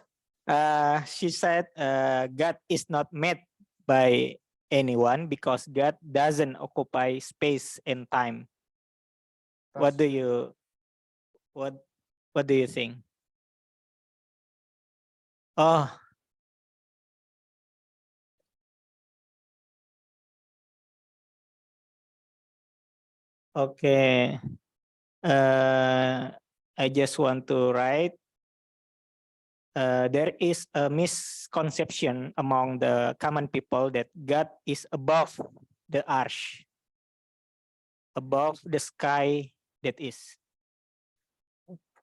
She said God is not made by anyone because God doesn't occupy space and time. What do you what do you think? Oh, okay. I just want to write. There is a misconception among the common people that God is above the arch, above the sky that is.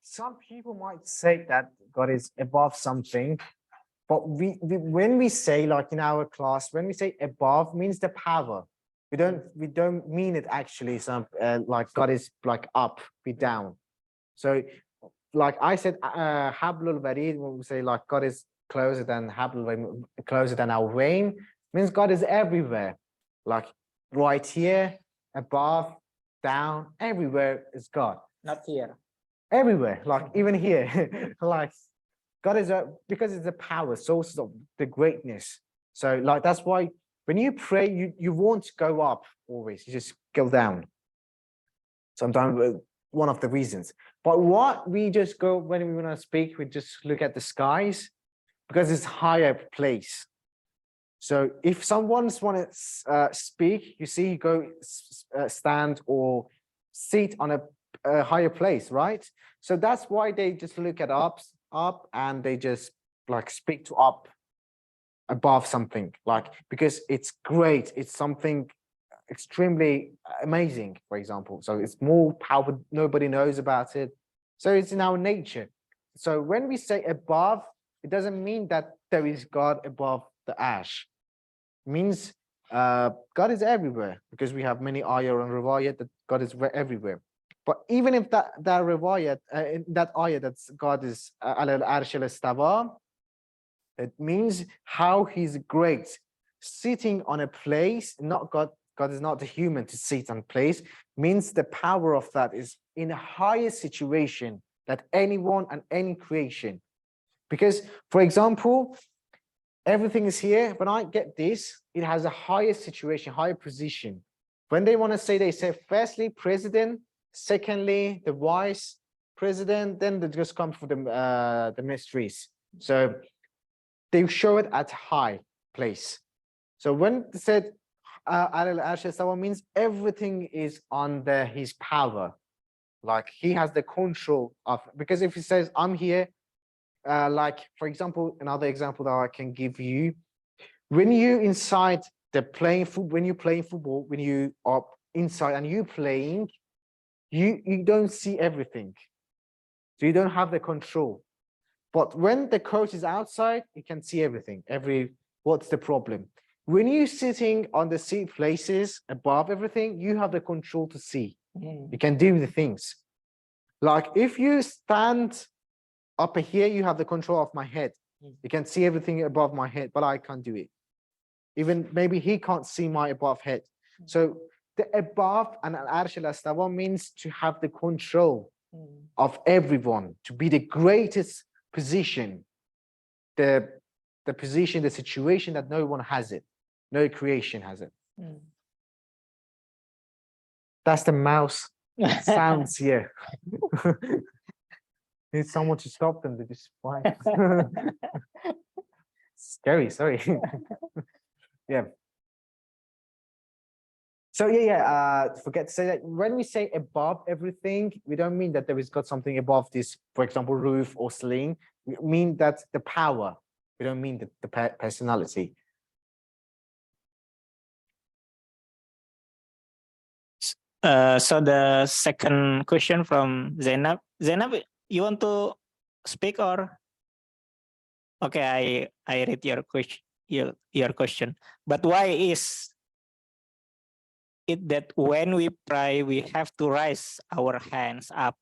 Some people might say that God is above something, but when we say, like in our class, when we say above means the power. We don't mean it actually. Some like God is like up, be down. So like I said, hablul warid, when we say like God is closer than hablul, closer than our vein, means God is everywhere. Like right here, above, down, everywhere is God. Not here. Everywhere, like even here, like God is because it's the power, source of the greatness. So like that's why when you pray, you won't go up always. You just go down. Sometimes one of the reasons. But what we just go when we want to speak, we just look at the skies because it's higher place. So if someone's want to speak, you see, you go stand or sit on a higher place, right? So that's why they just look at up, and they just like speak to up above something, like because it's great, it's something extremely amazing, for example. So it's more powerful, nobody knows about it. So it's in our nature. So when we say above, it doesn't mean that there is God above the ash. It means God is everywhere, because we have many ayah and riwayat that God is everywhere. But even if that riwayat, in that ayah that's God is al arsh al-istawa, it means how he's great, sitting on a place, not God. God is not the human to sit on place, means the power of that is in a higher situation than anyone and any creation. Because, for example, everything is here. When I get this, it has a higher situation, higher position. When they want to say, they say, firstly, president, secondly, the vice president, then they just come for the mysteries. So they show it at high place. So when they said Al means everything is under his power, like he has the control of, because if he says I'm here, like for example, another example that I can give you, when you inside the playing football, when you're playing football, when you are inside and you playing, you don't see everything, so you don't have the control. But when the coach is outside, you can see everything. What's the problem? When you're sitting on the seat places above everything, you have the control to see. You can do the things. Like if you stand up here, you have the control of my head. You can see everything above my head, but I can't do it. Even maybe he can't see my above head. So the above and al-arsh al-istawa means to have the control of everyone, to be the greatest position, the position, the situation that no one has it, no creation has it. That's the mouse sounds here. Need someone to stop them. They just fly. Scary, sorry. Yeah. So forget to say that when we say above everything, we don't mean that there is got something above this, for example, roof or ceiling. We mean that the power. We don't mean the personality. So the second question from Zainab. Zainab, you want to speak or? Okay, I read your question. Your question. But why is it that when we pray we have to raise our hands up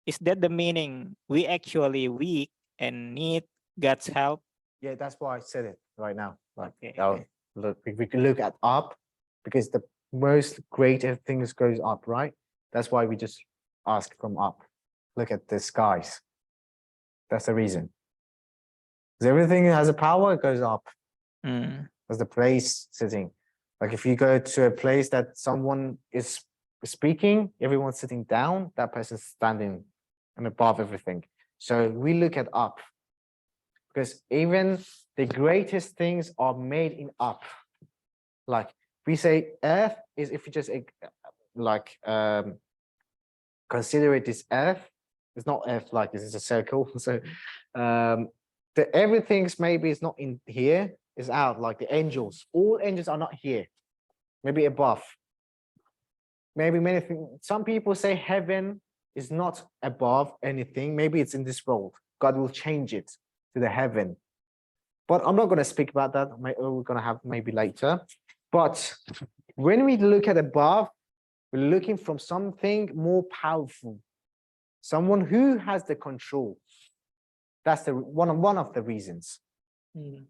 Is that the meaning? We actually weak and need God's help. Yeah, that's why I said it right now. Like, Okay, oh, okay. look, if we could look at up, because the most greater things goes up, right? That's why we just ask from up. Look at the skies. That's the reason. Because everything has a power, it goes up. Mm, As the place sitting. Like if you go to a place that someone is speaking, everyone's sitting down, that person's standing and above everything. So we look at up, because even the greatest things are made in up. Like we say earth is, if you just like consider it this earth, it's not earth like this, is a circle. So the everything's maybe is not in here, is out, like the angels. All angels are not here, maybe above. Maybe many things. Some people say heaven is not above anything. Maybe it's in this world. God will change it to the heaven. But I'm not going to speak about that. We're going to have maybe later. But when we look at above, we're looking from something more powerful, someone who has the control. That's the one of the reasons. mm.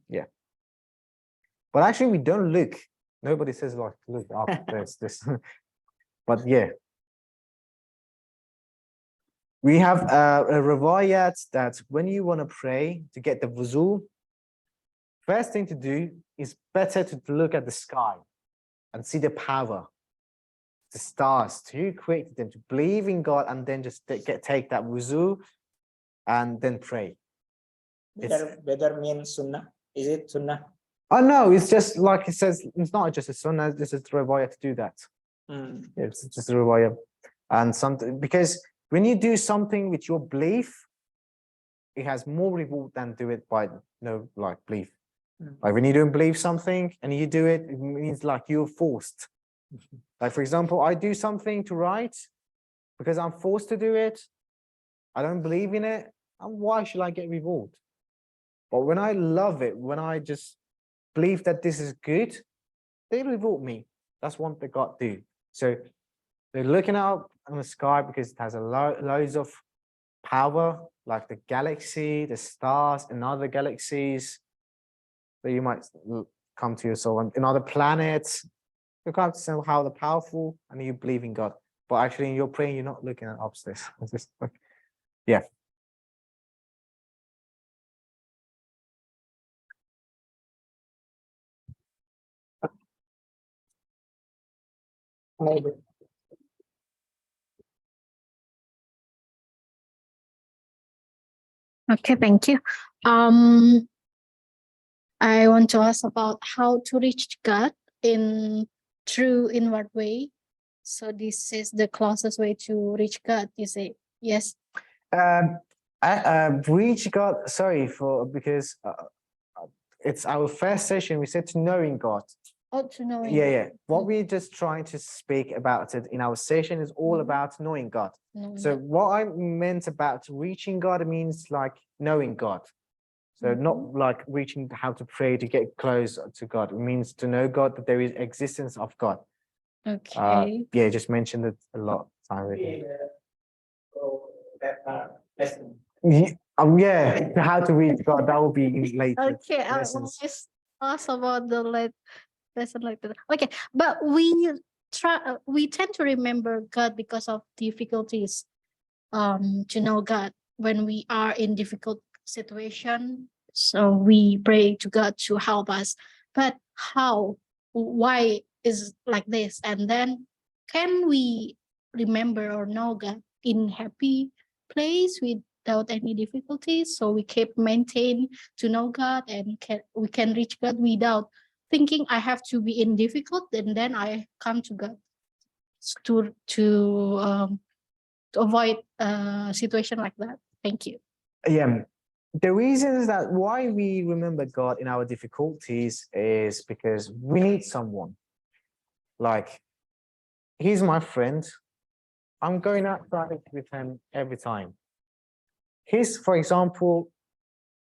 But actually, we don't look. Nobody says like look up. There's this. But yeah, we have a riwayat that when you want to pray to get the wuzu, first thing to do is better to look at the sky and see the power, the stars, to create them, to believe in God, and then just take that wuzu and then pray. Better means sunnah. Is it sunnah? Oh no, it's just like it says, it's not just a sunnah, this is riwayat to do that. Mm. It's just a riwayat. And something, because when you do something with your belief, it has more reward than do it by no like belief. Mm. Like when you don't believe something and you do it, it means like you're forced. Like for example, I do something to write because I'm forced to do it. I don't believe in it. And why should I get reward? But when I love it, when I just believe that this is good, they reward me. That's what they got to do. So they're looking up in the sky because it has a loads of power, like the galaxy, the stars, and other galaxies. So you might come to yourself in other planets. You come to see how they're powerful, and you believe in God. But actually, in your praying, you're not looking at upstairs. It's just like, yeah. Maybe. Okay, thank you. I want to ask about how to reach God in true inward way. So this is the closest way to reach God, you say? Yes. Reach God. Sorry for because it's our first session. We said to knowing God. Oh, to know. Yeah. What we're just trying to speak about it in our session is all about knowing God. So what I meant about reaching God, it means like knowing God. So not like reaching how to pray to get close to God. It means to know God, that there is existence of God. Okay. Yeah, just mentioned it a lot. Time yeah, how to reach God, that will be later. Okay, I lessons. always ask about the lesson like that. Okay, but we tend to remember God because of difficulties. To know God when we are in difficult situation, so we pray to God to help us. But how? Why is like this? And then can we remember or know God in happy place without any difficulties? So we keep maintain to know God, and we can reach God without thinking I have to be in difficult and then I come to God to avoid a situation like that. Thank you. Yeah, the reasons that why we remember God in our difficulties is because we need someone. Like, he's my friend. I'm going outside with him every time. He's, for example,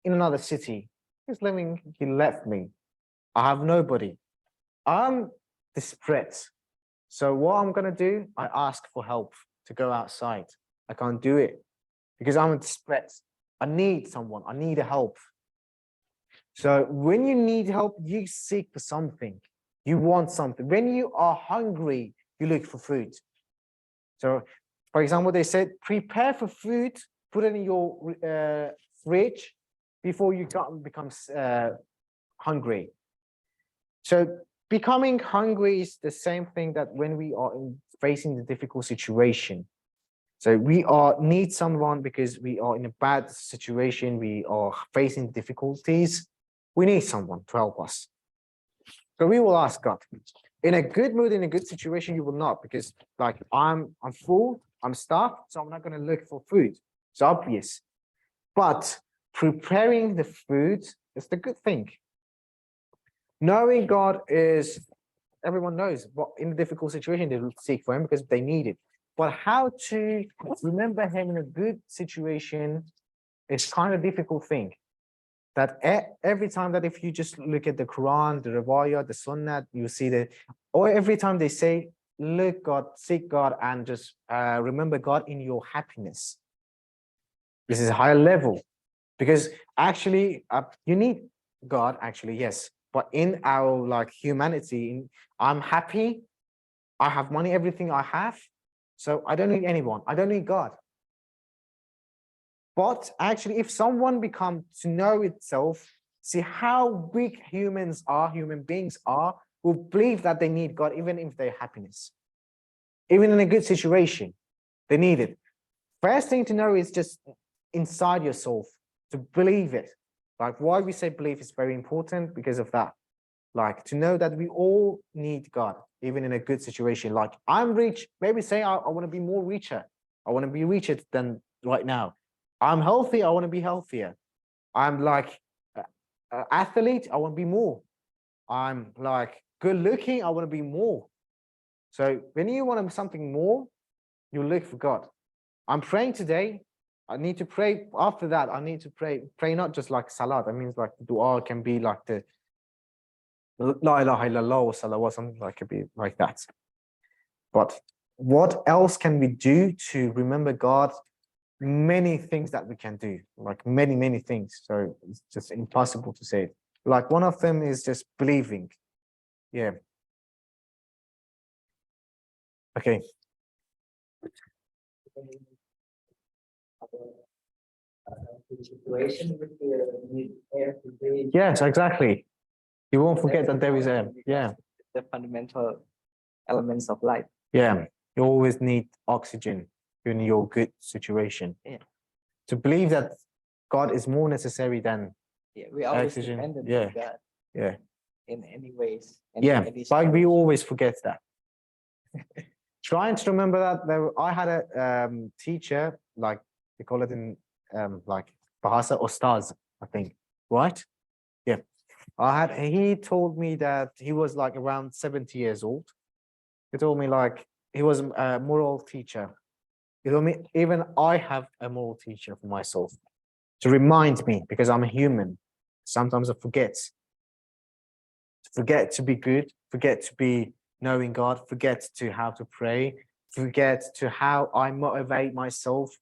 in another city. He left me. I have nobody. I'm desperate. So what I'm gonna do, I ask for help to go outside. I can't do it. because I'm in distress. I need someone. I need a help. So when you need help, you seek for something. You want something. When you are hungry, you look for food. So, for example, they said, prepare for food, put it in your fridge before you become hungry. So becoming hungry is the same thing that when we are facing the difficult situation. So we need someone because we are in a bad situation, we are facing difficulties. We need someone to help us. So we will ask God. In a good mood, in a good situation, you will not, because like I'm full, I'm starved, so I'm not going to look for food. It's obvious. But preparing the food is the good thing. Knowing God is, everyone knows, but in a difficult situation, they will seek for him because they need it. But how to remember him in a good situation is kind of a difficult thing. That every time that if you just look at the Quran, the Riwayah, the Sunnah, you see that, or every time they say, look God, seek God, and just remember God in your happiness. This is a higher level, because actually you need God, actually, yes. But in our like humanity, I'm happy, I have money, everything I have, so I don't need anyone, I don't need God. But actually, if someone becomes to know itself, see how weak human beings are, who believe that they need God, even if they're happiness. Even in a good situation, they need it. First thing to know is just inside yourself, to believe it. Like why we say belief is very important because of that. Like to know that we all need God, even in a good situation. Like I'm rich, maybe say I want to be more richer. I want to be richer than right now. I'm healthy, I want to be healthier. I'm like an athlete, I want to be more. I'm like good looking, I want to be more. So when you want something more, you look for God. I'm praying today. I need to pray after that. I need to pray not just like salat. I mean, like dua can be like the la ilaha illallah or salawat, something like it be like that. But what else can we do to remember God? Many things that we can do, like many things. So it's just impossible to say it. Like one of them is just believing. Yeah. Okay. Situation with the air to breathe. Yes, exactly. You won't forget that there is air. Yeah. The fundamental elements of life. Yeah. You always need oxygen in your good situation. Yeah. To believe that God is more necessary than We always oxygen. dependent Yeah. on God Yeah. in any ways. Yeah. Like we always forget that. Trying to remember that I had a teacher, like they call it in like Bahasa Ostaz, I think, right? Yeah. He told me that he was like around 70 years old. He told me like he was a moral teacher. He told me even I have a moral teacher for myself to remind me, because I'm a human. Sometimes I forget to be good, forget to be knowing God, forget to how to pray, forget to how I motivate myself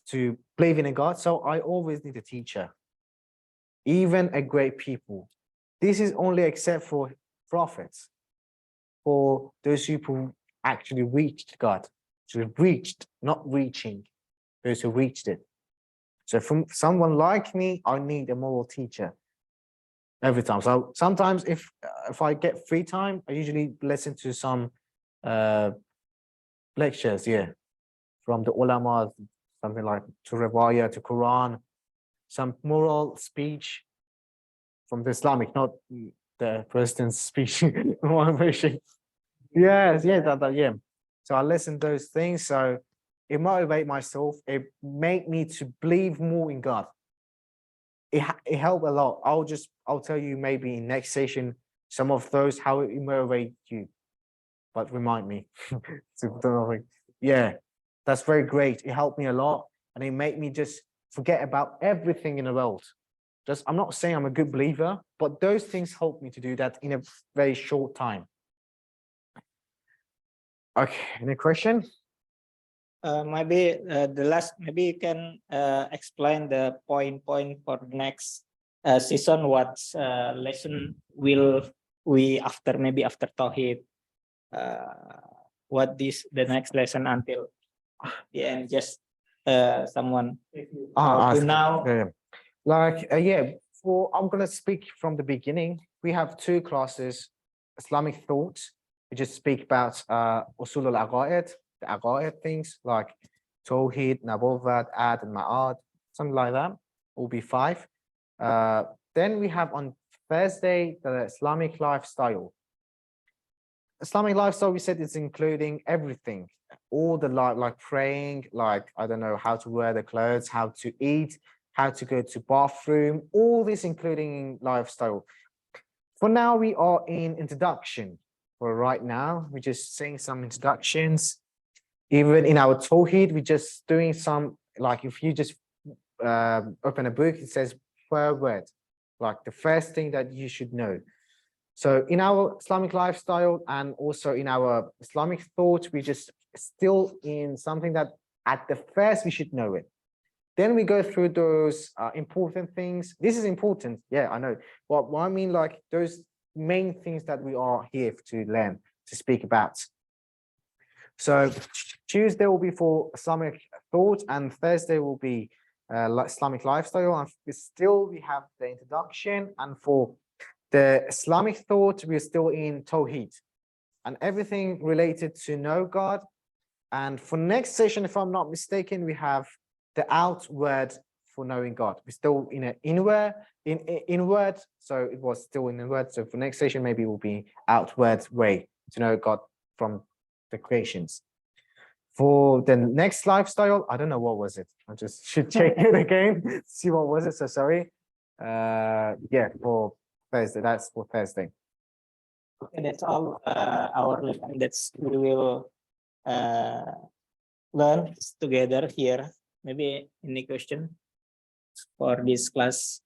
to believe in a God. So I always need a teacher, even a great people. This is only except for prophets, for those people who actually reached God, so reached, not reaching, those who reached it. So from someone like me, I need a moral teacher every time. So sometimes if I get free time, I usually listen to some lectures, yeah, from the ulama, something like to Riwayah, to Quran, some moral speech from the Islamic, not the president's speech motivation. Yes, yeah, yeah. So I listen to those things. So it motivate myself. It make me to believe more in God. It helped a lot. I'll tell you maybe in next session some of those how it motivate you. But remind me. Yeah, that's very great. It helped me a lot, and it made me just forget about everything in the world. Just I'm not saying I'm a good believer, but those things helped me to do that in a very short time. Okay, any question? Maybe the last, maybe you can explain the point for the next season. What lesson will we after, maybe after Tauhid? What the next lesson until the end? Just someone to ask. now. Like, I'm gonna speak from the beginning. We have two classes, Islamic thought. We just speak about usul al-aqaid, the aqaid things like Tawheed, Nabuwwat, Ad, and Ma'ad, something like that. Will be 5. Then we have on Thursday the Islamic lifestyle. Islamic lifestyle, we said, is including everything, all the like praying, like, I don't know, how to wear the clothes, how to eat, how to go to bathroom, all this including lifestyle. For now, we are in introduction. For right now, we're just saying some introductions. Even in our Tawheed, we're just doing some, like if you just open a book, it says per word, like the first thing that you should know. So in our Islamic lifestyle and also in our Islamic thought, we just still in something that at the first we should know it. Then we go through those important things. This is important. Yeah, I know. What I mean, like those main things that we are here to learn, to speak about. So Tuesday will be for Islamic thought and Thursday will be Islamic lifestyle. And still we have the introduction, and for the Islamic thought, we're still in Tawheed and everything related to know God. And for next session, if I'm not mistaken, we have the outward for knowing God. We're still in an inward, so it was still in inward. So for next session, maybe it will be outward way to know God from the creations. For the next lifestyle, I don't know what was it. I just should check it again, see what was it. So sorry. Yeah, for Thursday. That's for Thursday. Okay, that's all our lesson. That's we will learn together here. Maybe any question for this class?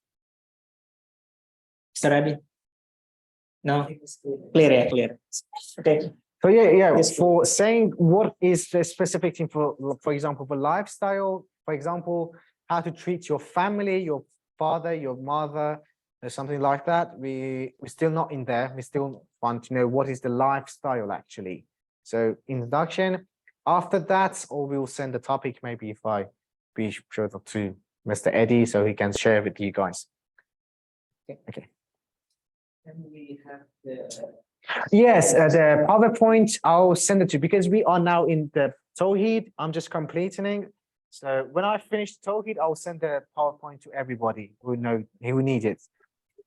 Mr. Adi? No? Clear, yeah, clear. Okay. So yeah, Yes. for saying what is the specific thing for example, for lifestyle, for example, how to treat your family, your father, your mother, or something like that. We're still not in there. We still want to know what is the lifestyle actually. So introduction. After that, or we'll send the topic maybe if I be sure to Mr. Eddie so he can share with you guys. Okay. Can we have the Yes, the PowerPoint, I'll send it to you because we are now in the Tawheed. I'm just completing. So when I finish Tawheed, I'll send the PowerPoint to everybody who needs it.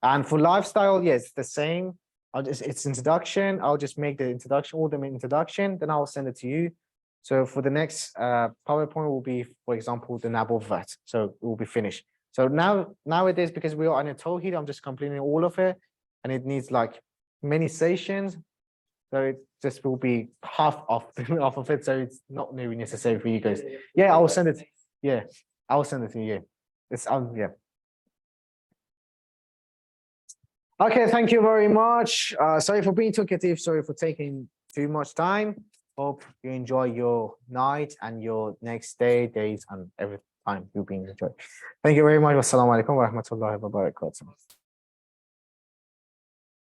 And for lifestyle, yes, the same. It's introduction. I'll just make the introduction, all the introduction, then I'll send it to you. So for the next PowerPoint will be, for example, the Nabuwwat. So it will be finished. So nowadays, because we are on a Tawheed, I'm just completing all of it, and it needs like many sessions. So it just will be half of it. So it's not really necessary for you guys. Yeah, I'll send it. Yeah, I'll send it to you. It's yeah. Okay, thank you very much. Sorry for being talkative. Sorry for taking too much time. Hope you enjoy your night and your next days, and every time you've been enjoying. Thank you very much. Wassalamu alaikum wa rahmatullahi wa barakatuh.